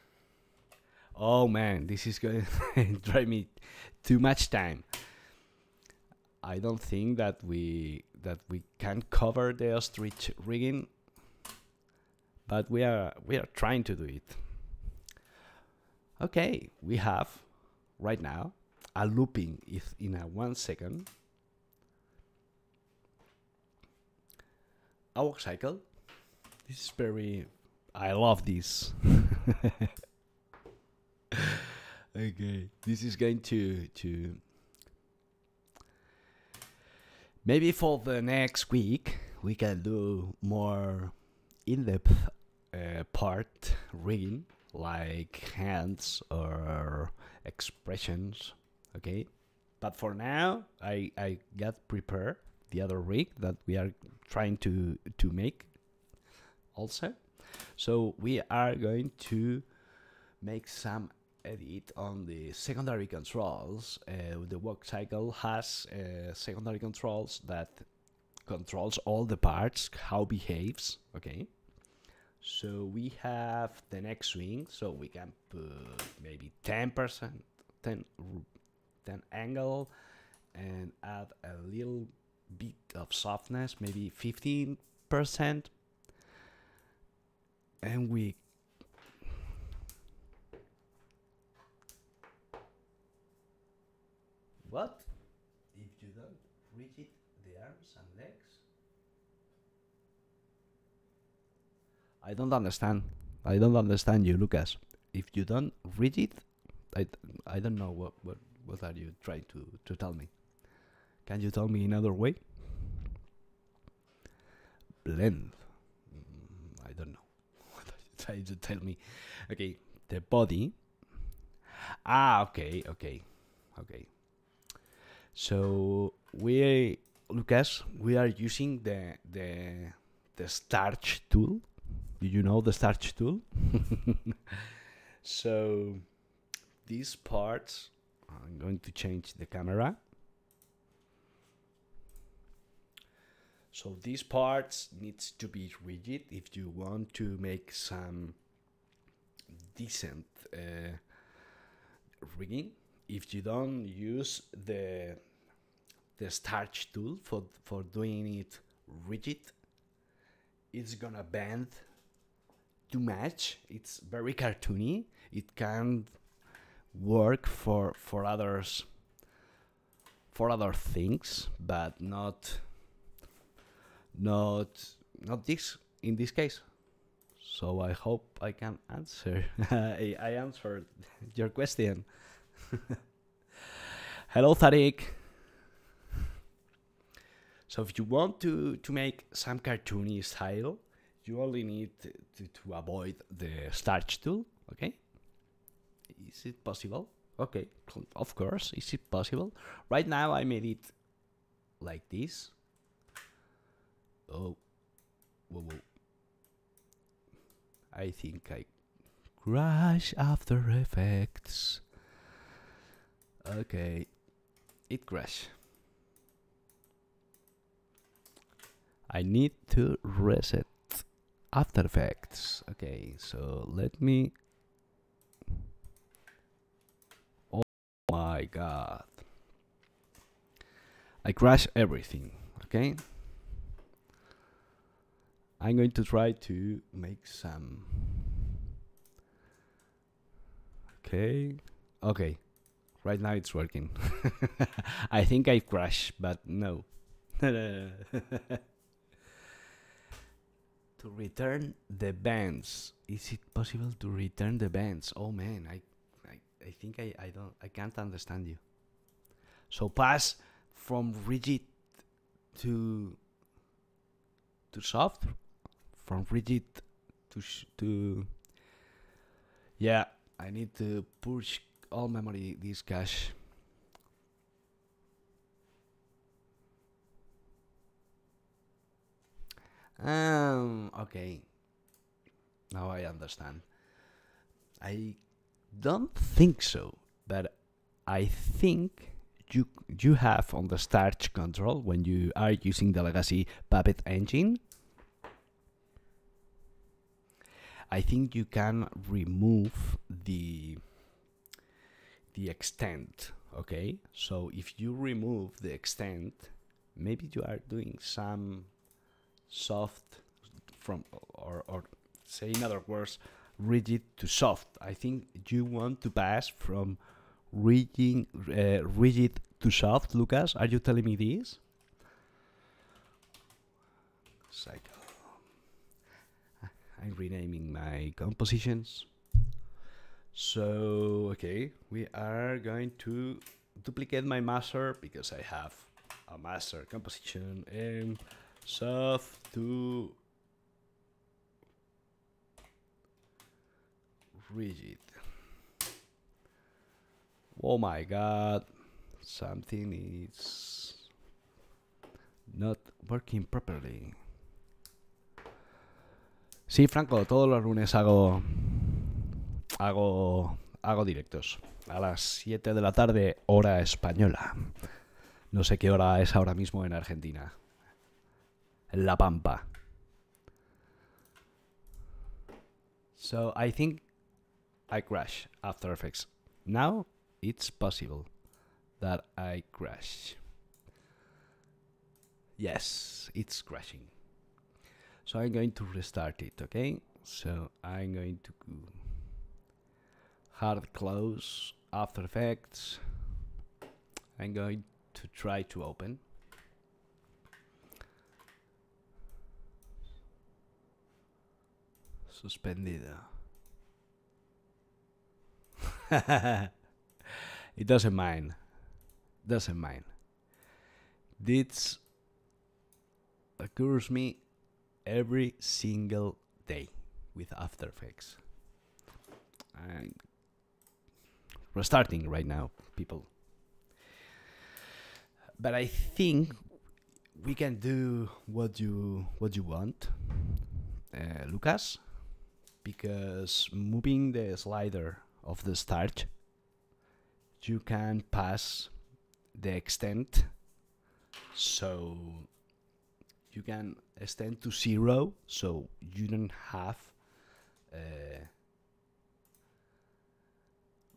Oh man, this is going to drive me too much time. I don't think that we can cover the ostrich rigging, but we are trying to do it. Okay, we have right now a looping if in a 1 second. A walk cycle. This is very. I love this. Okay, this is going to maybe for the next week we can do more in-depth part rigging, like hands or expressions. Okay, but for now I got prepared the other rig that we are trying to make also. So we are going to make some edit on the secondary controls. The walk cycle has secondary controls that controls all the parts, how behaves. Okay, so we have the next swing, so we can put maybe 10%, 10 angle, and add a little bit of softness, maybe 15%, and we what if you don't rigid the arms and legs? I don't understand. I don't understand you, Lucas. If you don't rigid, I don't know what are you trying to tell me. Can you tell me another way? Blend. I don't know. What are you trying to tell me? Okay, the body. Ah, okay. So Lucas, we are using the starch tool. Do you know the starch tool? So these parts, I'm going to change the camera. So these parts needs to be rigid if you want to make some decent rigging. If you don't use the starch tool for doing it rigid, it's gonna bend too much. It's very cartoony. It can work for other things, but not this in this case. So I hope I can answer. I answered your question. Hello, Tariq. So if you want to make some cartoony style, you only need to avoid the starch tool. Okay, is it possible? Okay, of course. Is it possible? Right now I made it like this. Oh, whoa. I think I crash After Effects. Okay, it crashed. I need to reset After Effects. Okay, so let me. Oh my god. I crashed everything. Okay. I'm going to try to make some. Okay. right now it's working. I think I crashed, but no. To return the bands. Is it possible to return the bands? Oh man, I think I can't understand you. So pass from rigid to soft, from rigid to yeah. I need to purge all memory disk cache. Okay. Now I understand. I don't think so, but I think you have on the start control when you are using the legacy Puppet engine. I think you can remove the extent. Okay, so if you remove the extent, maybe you are doing some soft from or say in other words rigid to soft. I think you want to pass from rigid to soft. Lucas, are you telling me this? Cycle. I'm renaming my compositions. So okay, we are going to duplicate my master because I have a master composition and soft to rigid. Oh my god, something is not working properly. Sí, Franco, todos los lunes hago directos a las 7 de la tarde, hora española. No sé qué hora es ahora mismo en Argentina. En La Pampa. So I think I crash After Effects. Now it's possible that I crash. Yes, it's crashing. So I'm going to restart it, okay? So I'm going to hard close After Effects. I'm going to try to open. Suspendido. It doesn't mind. Doesn't mind. This occurs me every single day with After Effects. I'm restarting right now, people. But I think we can do what you want, Lucas, because moving the slider of the start, you can pass the extent, so you can extend to 0, so you don't have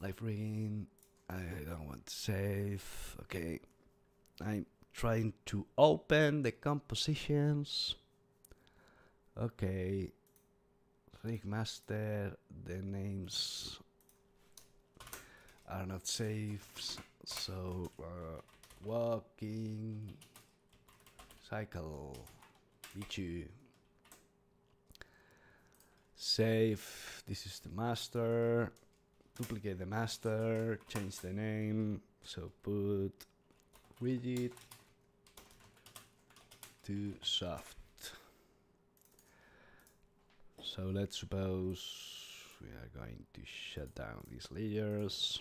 live reading. I don't want to save. Okay, I'm trying to open the compositions. Okay, rig master, the names are not saved, so walking cycle B2 save. This is the master. Duplicate the master, change the name, so put rigid to soft. So let's suppose we are going to shut down these layers.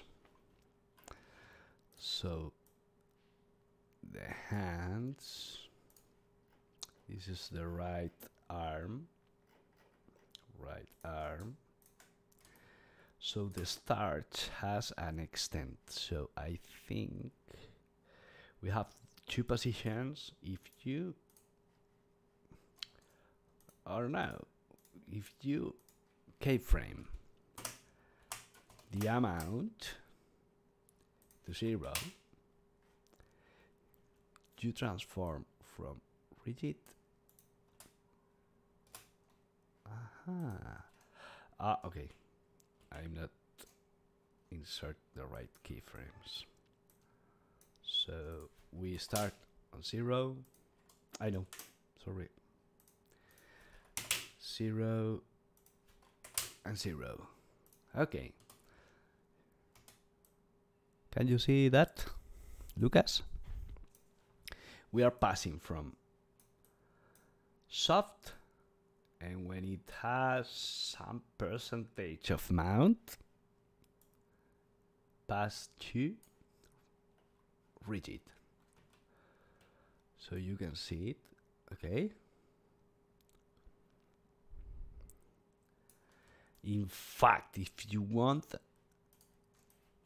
So the hands, this is the right arm. So the start has an extent. So I think we have two positions. If you or no, if you keyframe the amount to 0, you transform from rigid. Okay. I'm not insert the right keyframes. So we start on 0. I know, sorry. 0 and 0. Okay. Can you see that, Lucas? We are passing from soft, and when it has some percentage of mount, pass to rigid. So you can see it, okay? In fact, if you want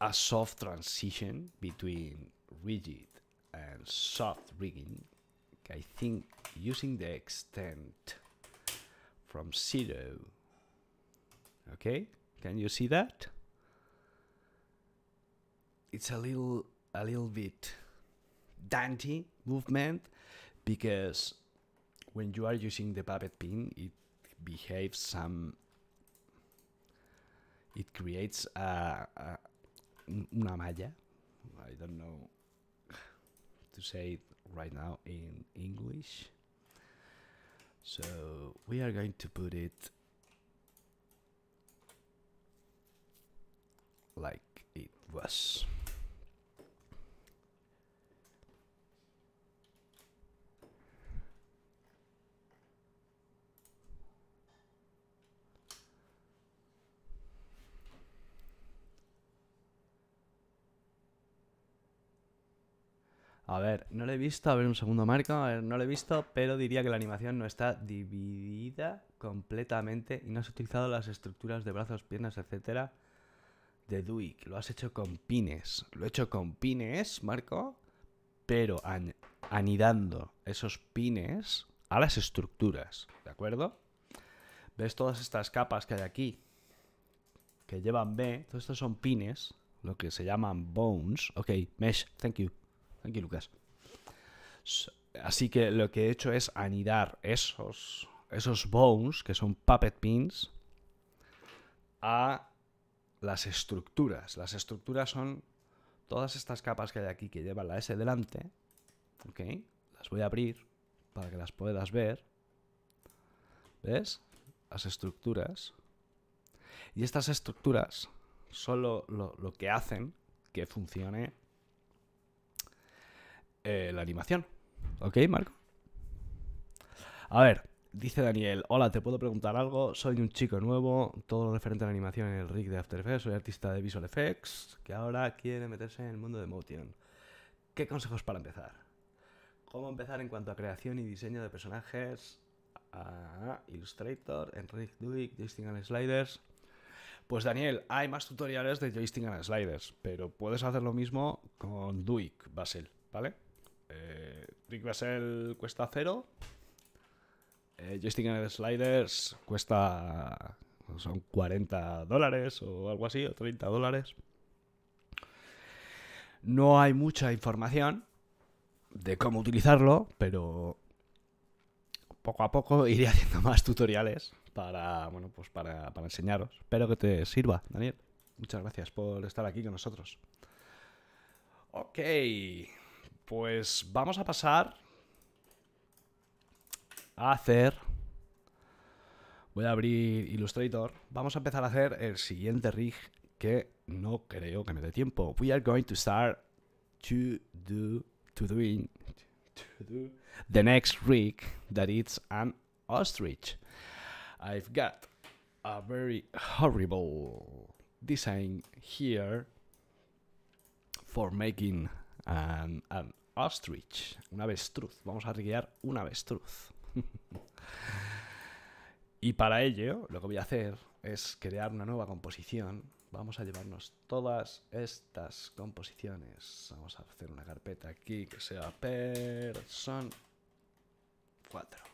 a soft transition between rigid and soft rigging, I think using the extent from 0, okay? Can you see that? It's a little bit dainty movement, because when you are using the puppet pin, it behaves some. It creates una malla. I don't know to say it right now in English. So we are going to put it like it was. A ver, no lo he visto. A ver, un segundo, Marco. A ver, no lo he visto, pero diría que la animación no está dividida completamente y no has utilizado las estructuras de brazos, piernas, etcétera, de Duik. Lo has hecho con pines. Lo he hecho con pines, Marco, pero anidando esos pines a las estructuras, ¿de acuerdo? ¿Ves todas estas capas que hay aquí que llevan B? Todos estos son pines, lo que se llaman bones. Ok, mesh, thank you. Thank you, Lucas. Así que lo que he hecho es anidar esos bones, que son puppet pins, a las estructuras. Las estructuras son todas estas capas que hay aquí que llevan la S delante. Ok, las voy a abrir para que las puedas ver. ¿Ves? Las estructuras. Y estas estructuras son lo que hacen que funcione la animación. ¿Ok, Marco? A ver, dice Daniel: hola, ¿te puedo preguntar algo? Soy un chico nuevo, todo lo referente a la animación en el rig de After Effects. Soy artista de Visual Effects que ahora quiere meterse en el mundo de Motion. ¿Qué consejos para empezar? ¿Cómo empezar en cuanto a creación y diseño de personajes? Illustrator, Enric, Duik, joystick and sliders. Pues Daniel, hay más tutoriales de joystick and sliders, pero puedes hacer lo mismo con Duik Basel, ¿vale? Duik Basel cuesta 0. Joystick and sliders cuesta, son $40 o algo así, o $30. No hay mucha información de cómo utilizarlo, pero poco a poco iré haciendo más tutoriales para, bueno, pues para enseñaros. Espero que te sirva, Daniel. Muchas gracias por estar aquí con nosotros. Ok, pues vamos a pasar a hacer. Voy a abrir Illustrator. Vamos a empezar a hacer el siguiente rig, que no creo que me dé tiempo. We are going to start to do the next rig, that is an ostrich. I've got a very horrible design here for making an ostrich, un avestruz. Vamos a riguear un avestruz. Y para ello, lo que voy a hacer es crear una nueva composición. Vamos a llevarnos todas estas composiciones. Vamos a hacer una carpeta aquí que sea person 4.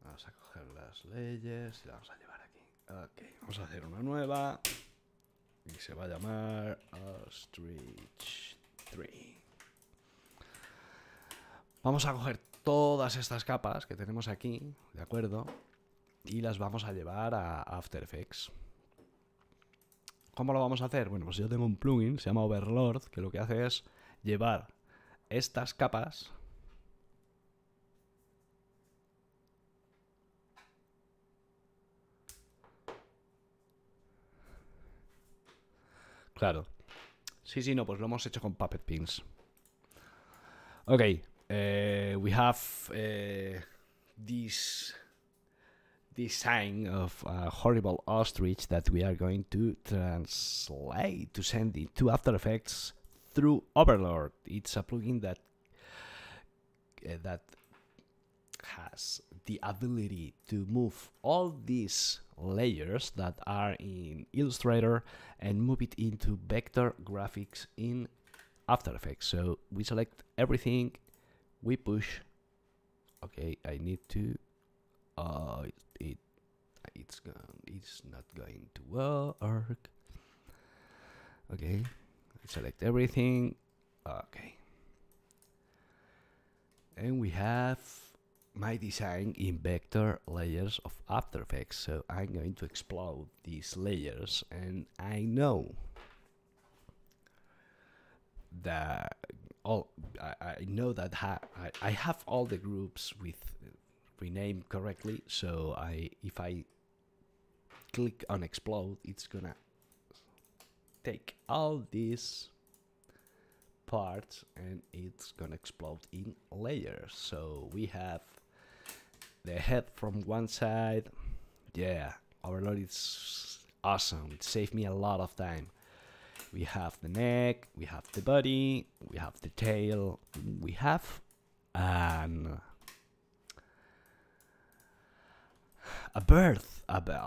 Vamos a coger las leyes y la vamos a llevar aquí. Ok, vamos a hacer una nueva y se va a llamar Ostrich 3. Vamos a coger todas estas capas que tenemos aquí, ¿de acuerdo? Y las vamos a llevar a After Effects. ¿Cómo lo vamos a hacer? Bueno, pues yo tengo un plugin, se llama Overlord, que lo que hace es llevar estas capas claro. Sí, no, pues lo hemos hecho con Puppet Pins. Okay, we have this design of a horrible ostrich that we are going to translate to send it to After Effects through Overlord. It's a plugin that has the ability to move all these layers that are in Illustrator and move it into vector graphics in After Effects. So we select everything, we push. Okay, I need to. It's not going to work. Okay, I select everything. Okay, and we have my design in vector layers of After Effects. So I'm going to explode these layers, and I know that I know that I have all the groups with renamed correctly. So if I click on explode, it's gonna take all these parts and it's gonna explode in layers. So we have the head from one side. Yeah, Overlord is awesome. It saved me a lot of time. We have the neck, we have the body, we have the tail, we have a bird,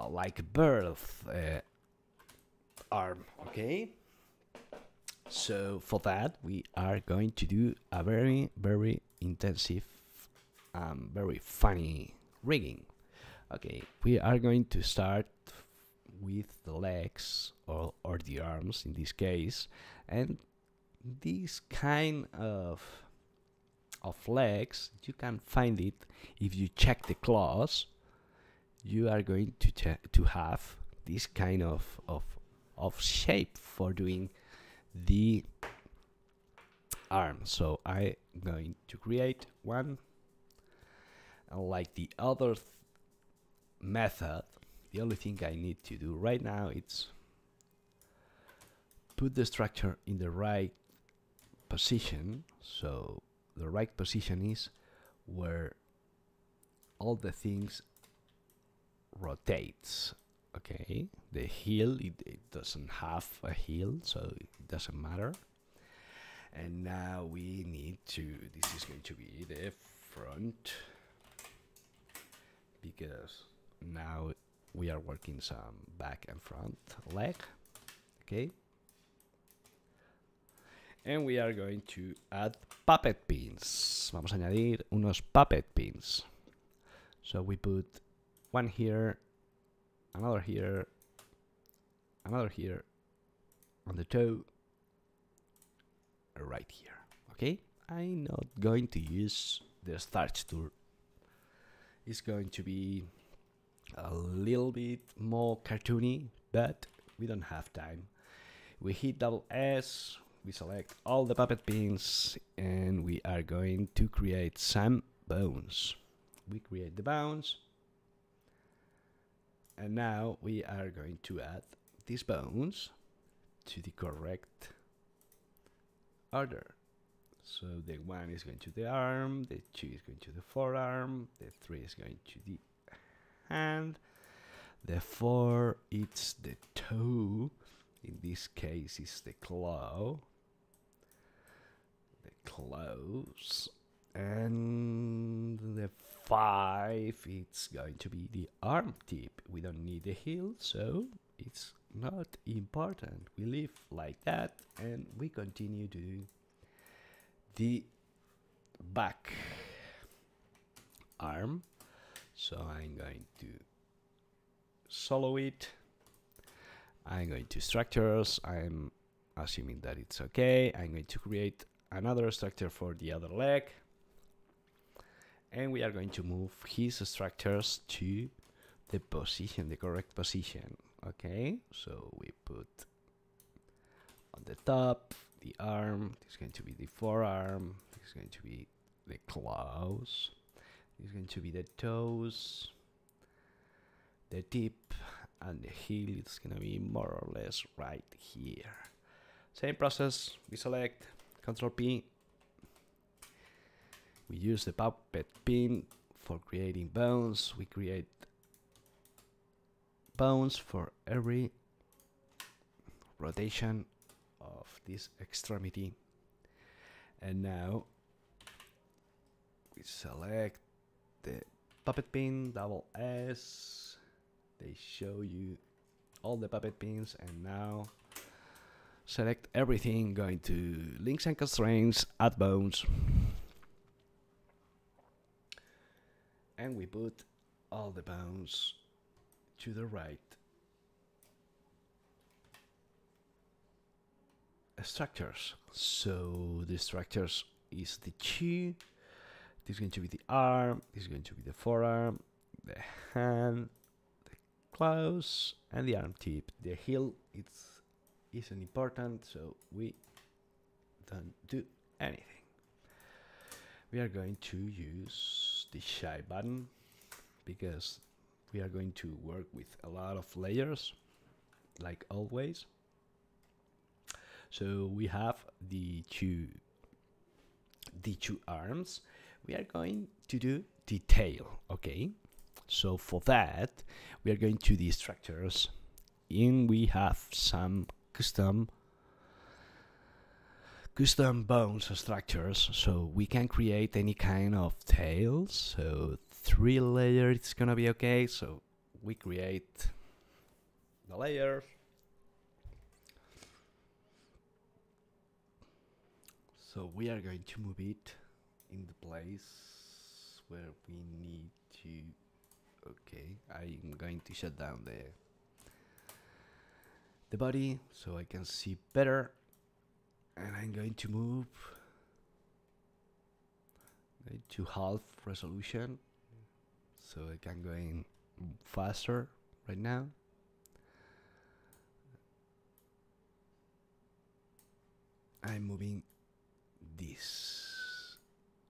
like a bird arm. Okay, so for that we are going to do a very intensive, very funny rigging. Okay, we are going to start with the legs or the arms in this case, and this kind of legs you can find it if you check the claws. You are going to have this kind of shape for doing the arm. So I'm going to create one, and like the other method, the only thing I need to do right now is put the structure in the right position. So the right position is where all the things rotates. Okay, the heel, it doesn't have a heel, so it doesn't matter. And now we need to, this is going to be the front, because now we are working some back and front leg. Okay, and we are going to add puppet pins. Vamos a añadir unos puppet pins. So we put one here, another here, another here on the toe, right here. Okay, I'm not going to use the starch tool. It's going to be a little bit more cartoony, but we don't have time. We hit double S, we select all the puppet pins, and we are going to create some bones. We create the bones, and now we are going to add these bones to the correct order. So the 1 is going to the arm, the 2 is going to the forearm, the 3 is going to the hand, the 4 it's the toe, in this case it's the claw, the claws, and the 5 it's going to be the arm tip. We don't need the heel, so it's not important. We leave like that, and we continue to do the back arm. So I'm going to solo it. I'm going to structures. I'm assuming that it's okay. I'm going to create another structure for the other leg, and we are going to move his structures to the position, the correct position. Okay, so we put on the top, the arm, this is going to be the forearm, this is going to be the claws, this is going to be the toes, the tip, and the heel is going to be more or less right here. Same process, we select, Ctrl P, we use the puppet pin for creating bones, we create bones for every rotation of this extremity, and now we select the puppet pin, double S, they show you all the puppet pins, and now select everything, going to links and constraints, add bones, and we put all the bones to the right. Structures. So the structures is the two. This is going to be the arm. This is going to be the forearm, the hand, the claws, and the arm tip. The heel isn't important, so we don't do anything. We are going to use the shy button because we are going to work with a lot of layers, like always. So we have the two arms. We are going to do the tail, okay? So for that, we are going to the structures, and we have some custom bones structures, so we can create any kind of tails. So 3 layers, it's gonna be okay. So we create the layers. So we are going to move it in the place where we need to. Okay, I'm going to shut down the body so I can see better, and I'm going to move to half resolution so I can go in faster right now. I'm moving this.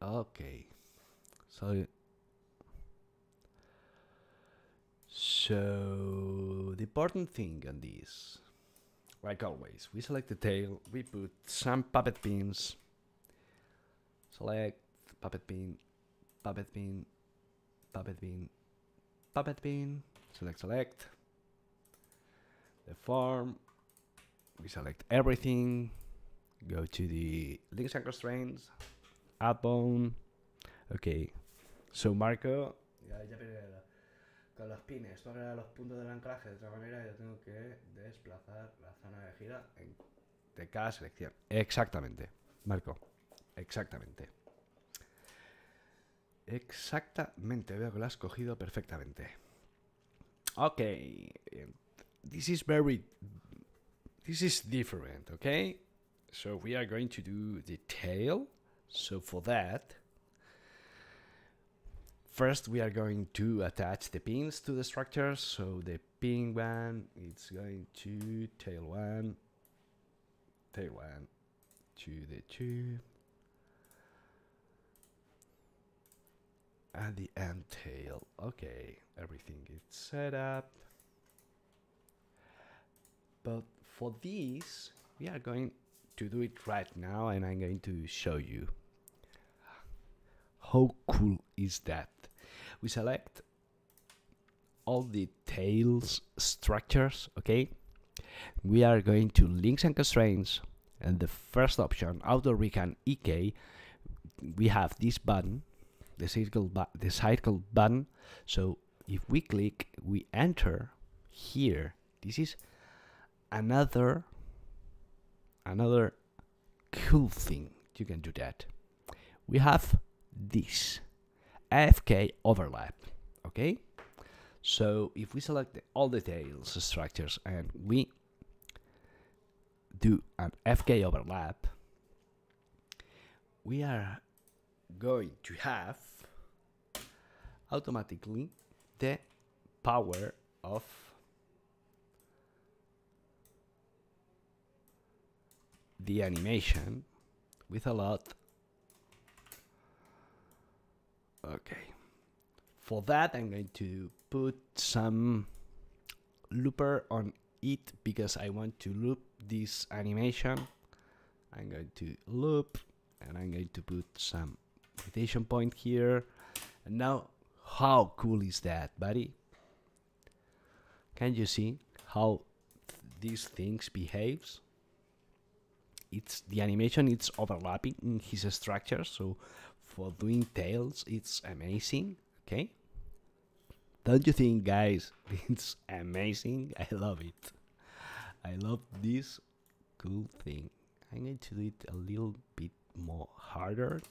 Okay, so the important thing on this, like always, we select the tail, we put some puppet pins, select puppet pin, puppet pin, puppet pin, puppet pin, select the form, we select everything, go to the links and constraints, add bone. Okay, so Marco, con los pines, tú agregas los puntos del anclaje de otra manera, yo tengo que desplazar la zona de gira de cada selección. Exactamente, Marco, exactamente. Exactamente, veo que lo has cogido perfectamente. Okay, this is different, okay? So we are going to do the tail. So for that, first we are going to attach the pins to the structure. So the pin one, it's going to tail one, to the 2, and the end tail. Okay, everything is set up. But for this, we are going to do it right now, and I'm going to show you. How cool is that? We select all the tails structures, okay? We are going to links and constraints, and the first option, auto recon EK, we have this button, the cycle button. So if we click, we enter here. This is another cool thing. You can do that. We have this AFK overlap, okay? So if we select all the tails structures and we do an FK overlap, we are going to have automatically the power of the animation with a lot. Okay. For that, I'm going to put some looper on it because I want to loop this animation. I'm going to loop and I'm going to put some rotation point here. And now, how cool is that, buddy? Can you see how these things behaves? It's the animation, it's overlapping in his structure, so for doing tails it's amazing. Okay, don't you think, guys? It's amazing. I love it. I love this cool thing. I'm going to do it a little bit more harder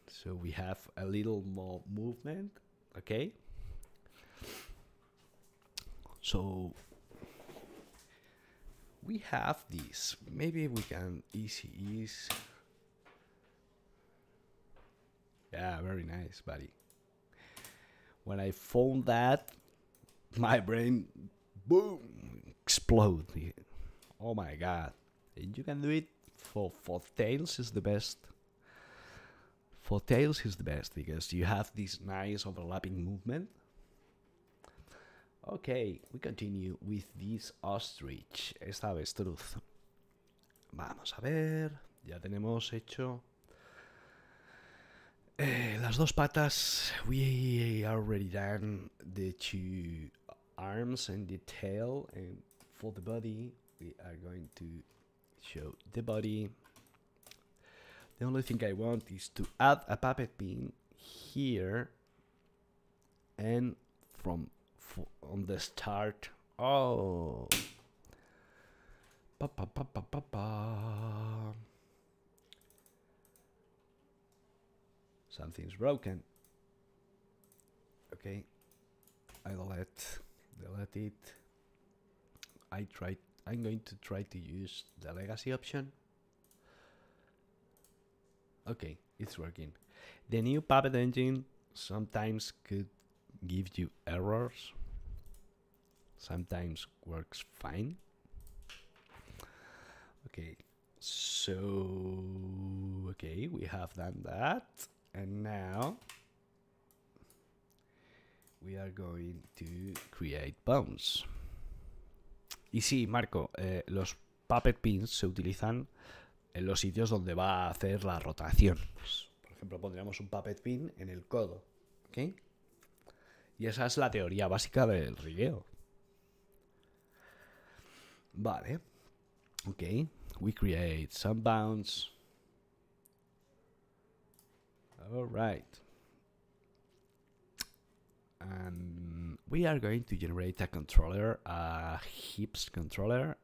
so we have a little more movement. Okay, so we have this. Maybe we can ease. Yeah, very nice, buddy. When I found that, my brain, boom, exploded. Oh my god. And you can do it for tails is the best. For tails is the best because you have this nice overlapping movement. Okay, we continue with this ostrich, esta avestruz. Vamos a ver, ya tenemos hecho las dos patas. We already done the two arms and the tail, and for the body we are going to show the body. The only thing I want is to add a puppet pin here and from on the start. Oh, something's broken. Okay, I delete it. I'm going to try to use the legacy option. Okay, it's working. The new Puppet engine sometimes could give you errors. Sometimes works fine. Okay, so okay, we have done that, and now we are going to create bones. Y sí, Marco, los puppet pins se utilizan en los sitios donde va a hacer la rotación. Pues, por ejemplo, pondríamos un puppet pin en el codo, ¿ok? Y esa es la teoría básica del rigueo. Vale. Ok. We create some bounds. All right. And we are going to generate a controller, a hips controller,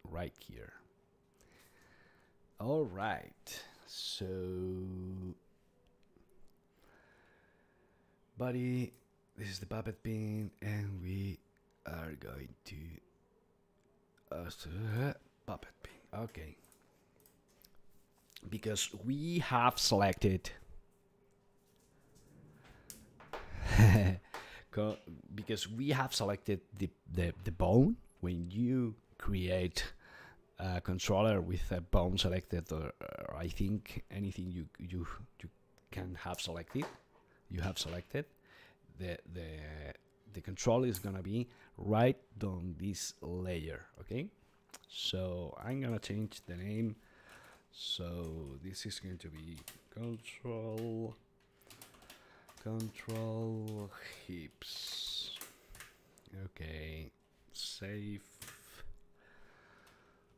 right here. All right. So, body, this is the puppet pin, and we are going to puppet pin. Okay. Because we have selected the bone. When you create a controller with a bone selected, or I think anything you can have selected, you have selected, the control is gonna be right on this layer. Okay, so I'm gonna change the name. So this is going to be control hips. Okay, save.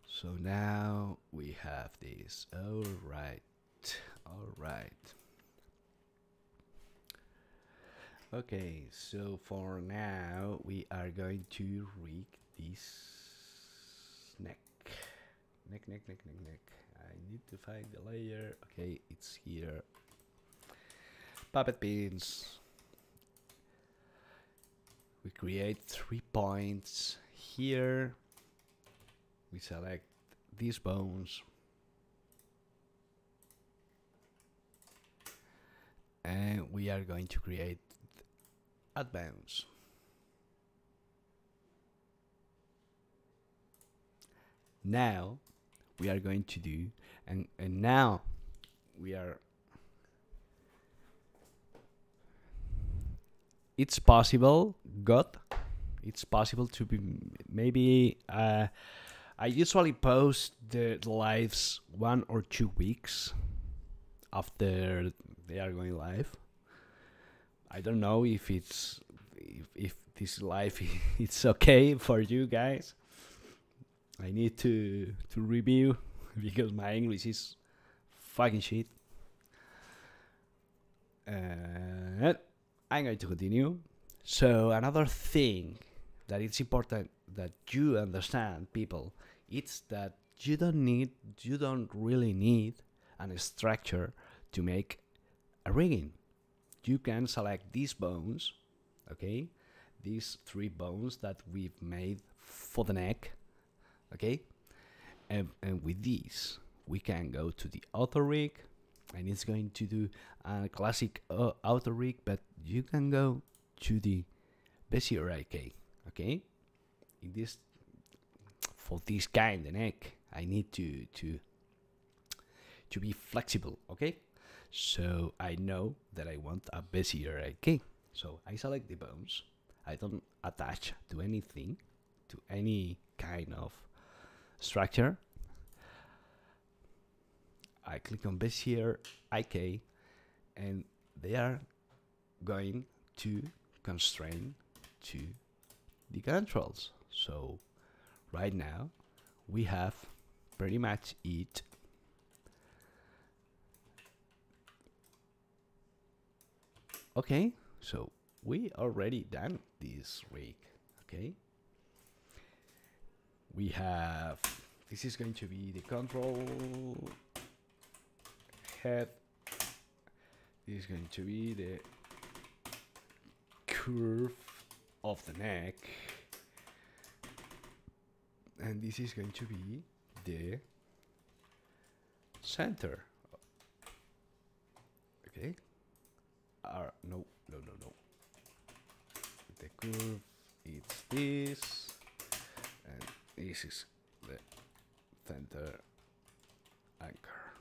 So now we have this. All right. Okay, so for now we are going to rig this neck. I need to find the layer. Okay, it's here. Puppet pins. We create 3 points here. We select these bones. And we are going to create add bones. now we are going to do, and now we are, it's possible, it's possible to be, maybe I usually post the lives 1 or 2 weeks after they are going live. I don't know if it's if this live it's okay for you guys. I need to review because my English is fucking shit. I'm going to continue. So another thing that it's important that you understand, people, it's that you don't really need a structure to make a rigging. You can select these bones, okay? These 3 bones that we've made for the neck, okay? And with these, we can go to the auto rig, and it's going to do a classic auto rig, but you can go to the Bezier IK, okay? In this, for this kind of neck, I need to be flexible, okay? So I know that I want a Bezier IK. So I select the bones. I don't attach to anything, to any kind of structure. I click on Bezier IK, and they are going to constrain to the controls. So right now we have pretty much it. Okay, so we already done this rig. Okay, we have, this is going to be the control head. This is going to be the curve of the neck, and this is going to be the center. Okay, no. The curve is this, and this is the center anchor.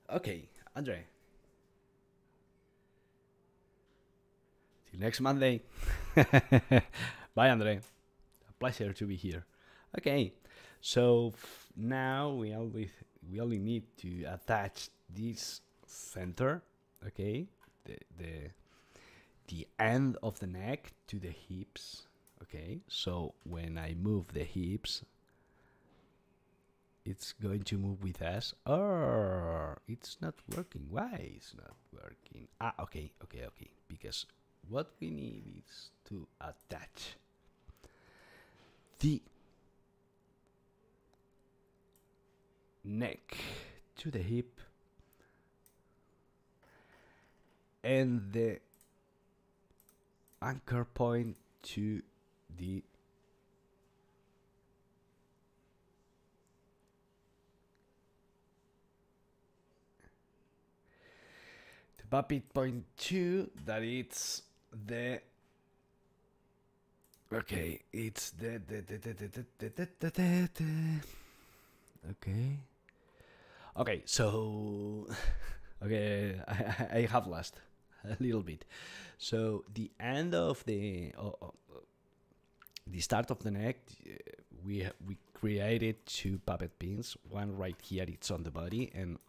Okay, Andre. Till next Monday. Bye, Andre. A pleasure to be here. Okay, so now we only need to attach this center, okay, the end of the neck to the hips. Okay, so when I move the hips, it's going to move with us. Oh, it's not working. Why it's not working? Okay, because what we need is to attach the neck to the hip and the anchor point to the puppet point 2, that it's the, okay, it's the okay, so okay, I have lost a little bit. So the end of the start of the neck, we created 2 puppet pins, one right here, it's on the body, and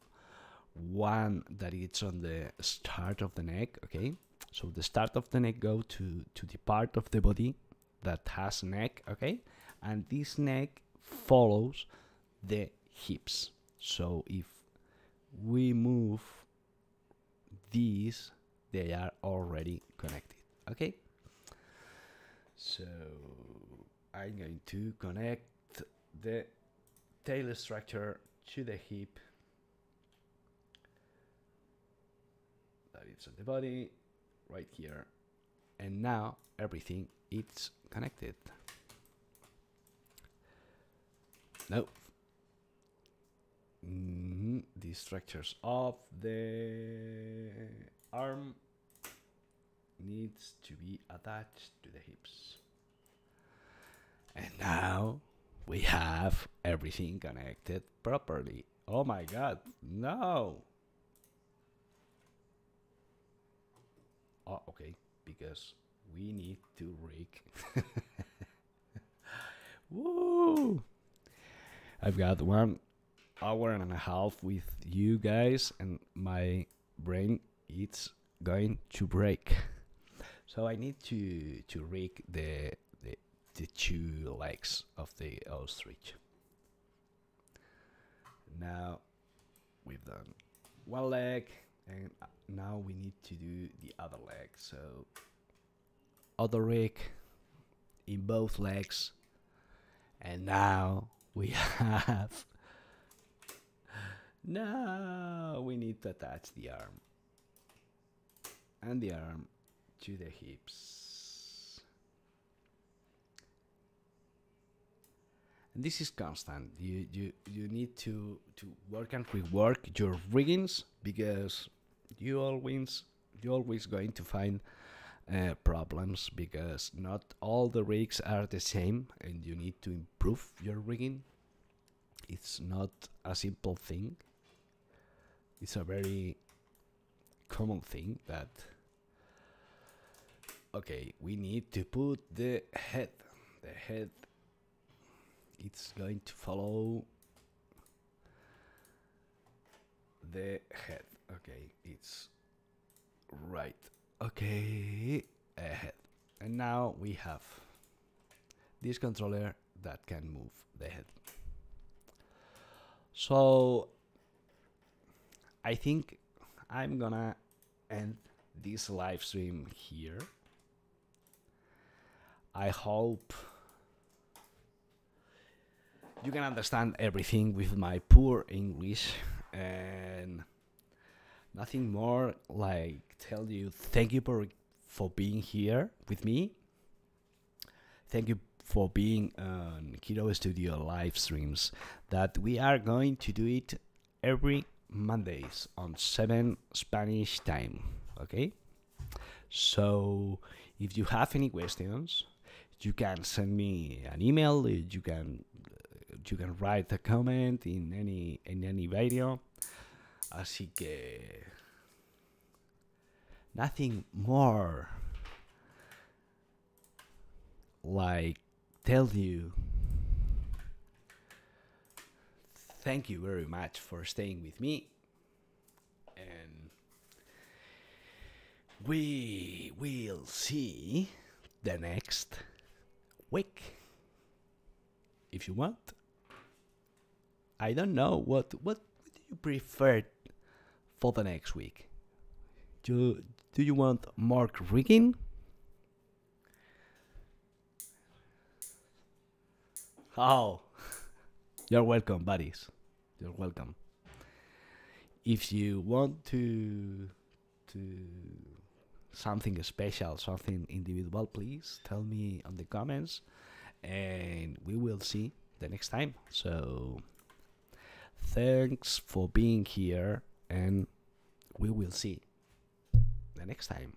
one that it's on the start of the neck. Okay, so the start of the neck go to the part of the body that has neck, okay, and this neck follows the hips. So if we move these, they are already connected. Okay, so I'm going to connect the tail structure to the hip that it's on the body right here, and now everything is connected. No, the structures of the arm needs to be attached to the hips. And now we have everything connected properly. Oh my god, no! Oh, okay, because we need to rig. Woo! I've got 1 hour and a half with you guys, and my brain is going to break. So I need to rig the 2 legs of the ostrich. Now we've done 1 leg, and now we need to do the other leg. So other rig in both legs, and now we have. Now we need to attach the arm and the arm to the hips. And this is constant. You need to work and rework your riggings, because you always going to find problems, because not all the rigs are the same, and you need to improve your rigging. It's not a simple thing. It's a very common thing that, okay, we need to put the head. The head, it's going to follow the head. Okay, it's right. Okay, ahead. And now we have this controller that can move the head. So I think I'm gonna end this live stream here. I hope you can understand everything with my poor English, and nothing more like tell you thank you for being here with me. Thank you for being on Hero Studio live streams, that we are going to do it every Mondays on 7 Spanish time. Okay, so if you have any questions, you can send me an email. You can write a comment in any video. Así que nothing more like tell you thank you very much for staying with me, and we will see the next week if you want. I don't know what do you prefer for the next week. Do you want more rigging? Oh, you're welcome, buddies. You're welcome. If you want to something special, something individual, please tell me on the comments, and we will see the next time. So thanks for being here, and we will see the next time.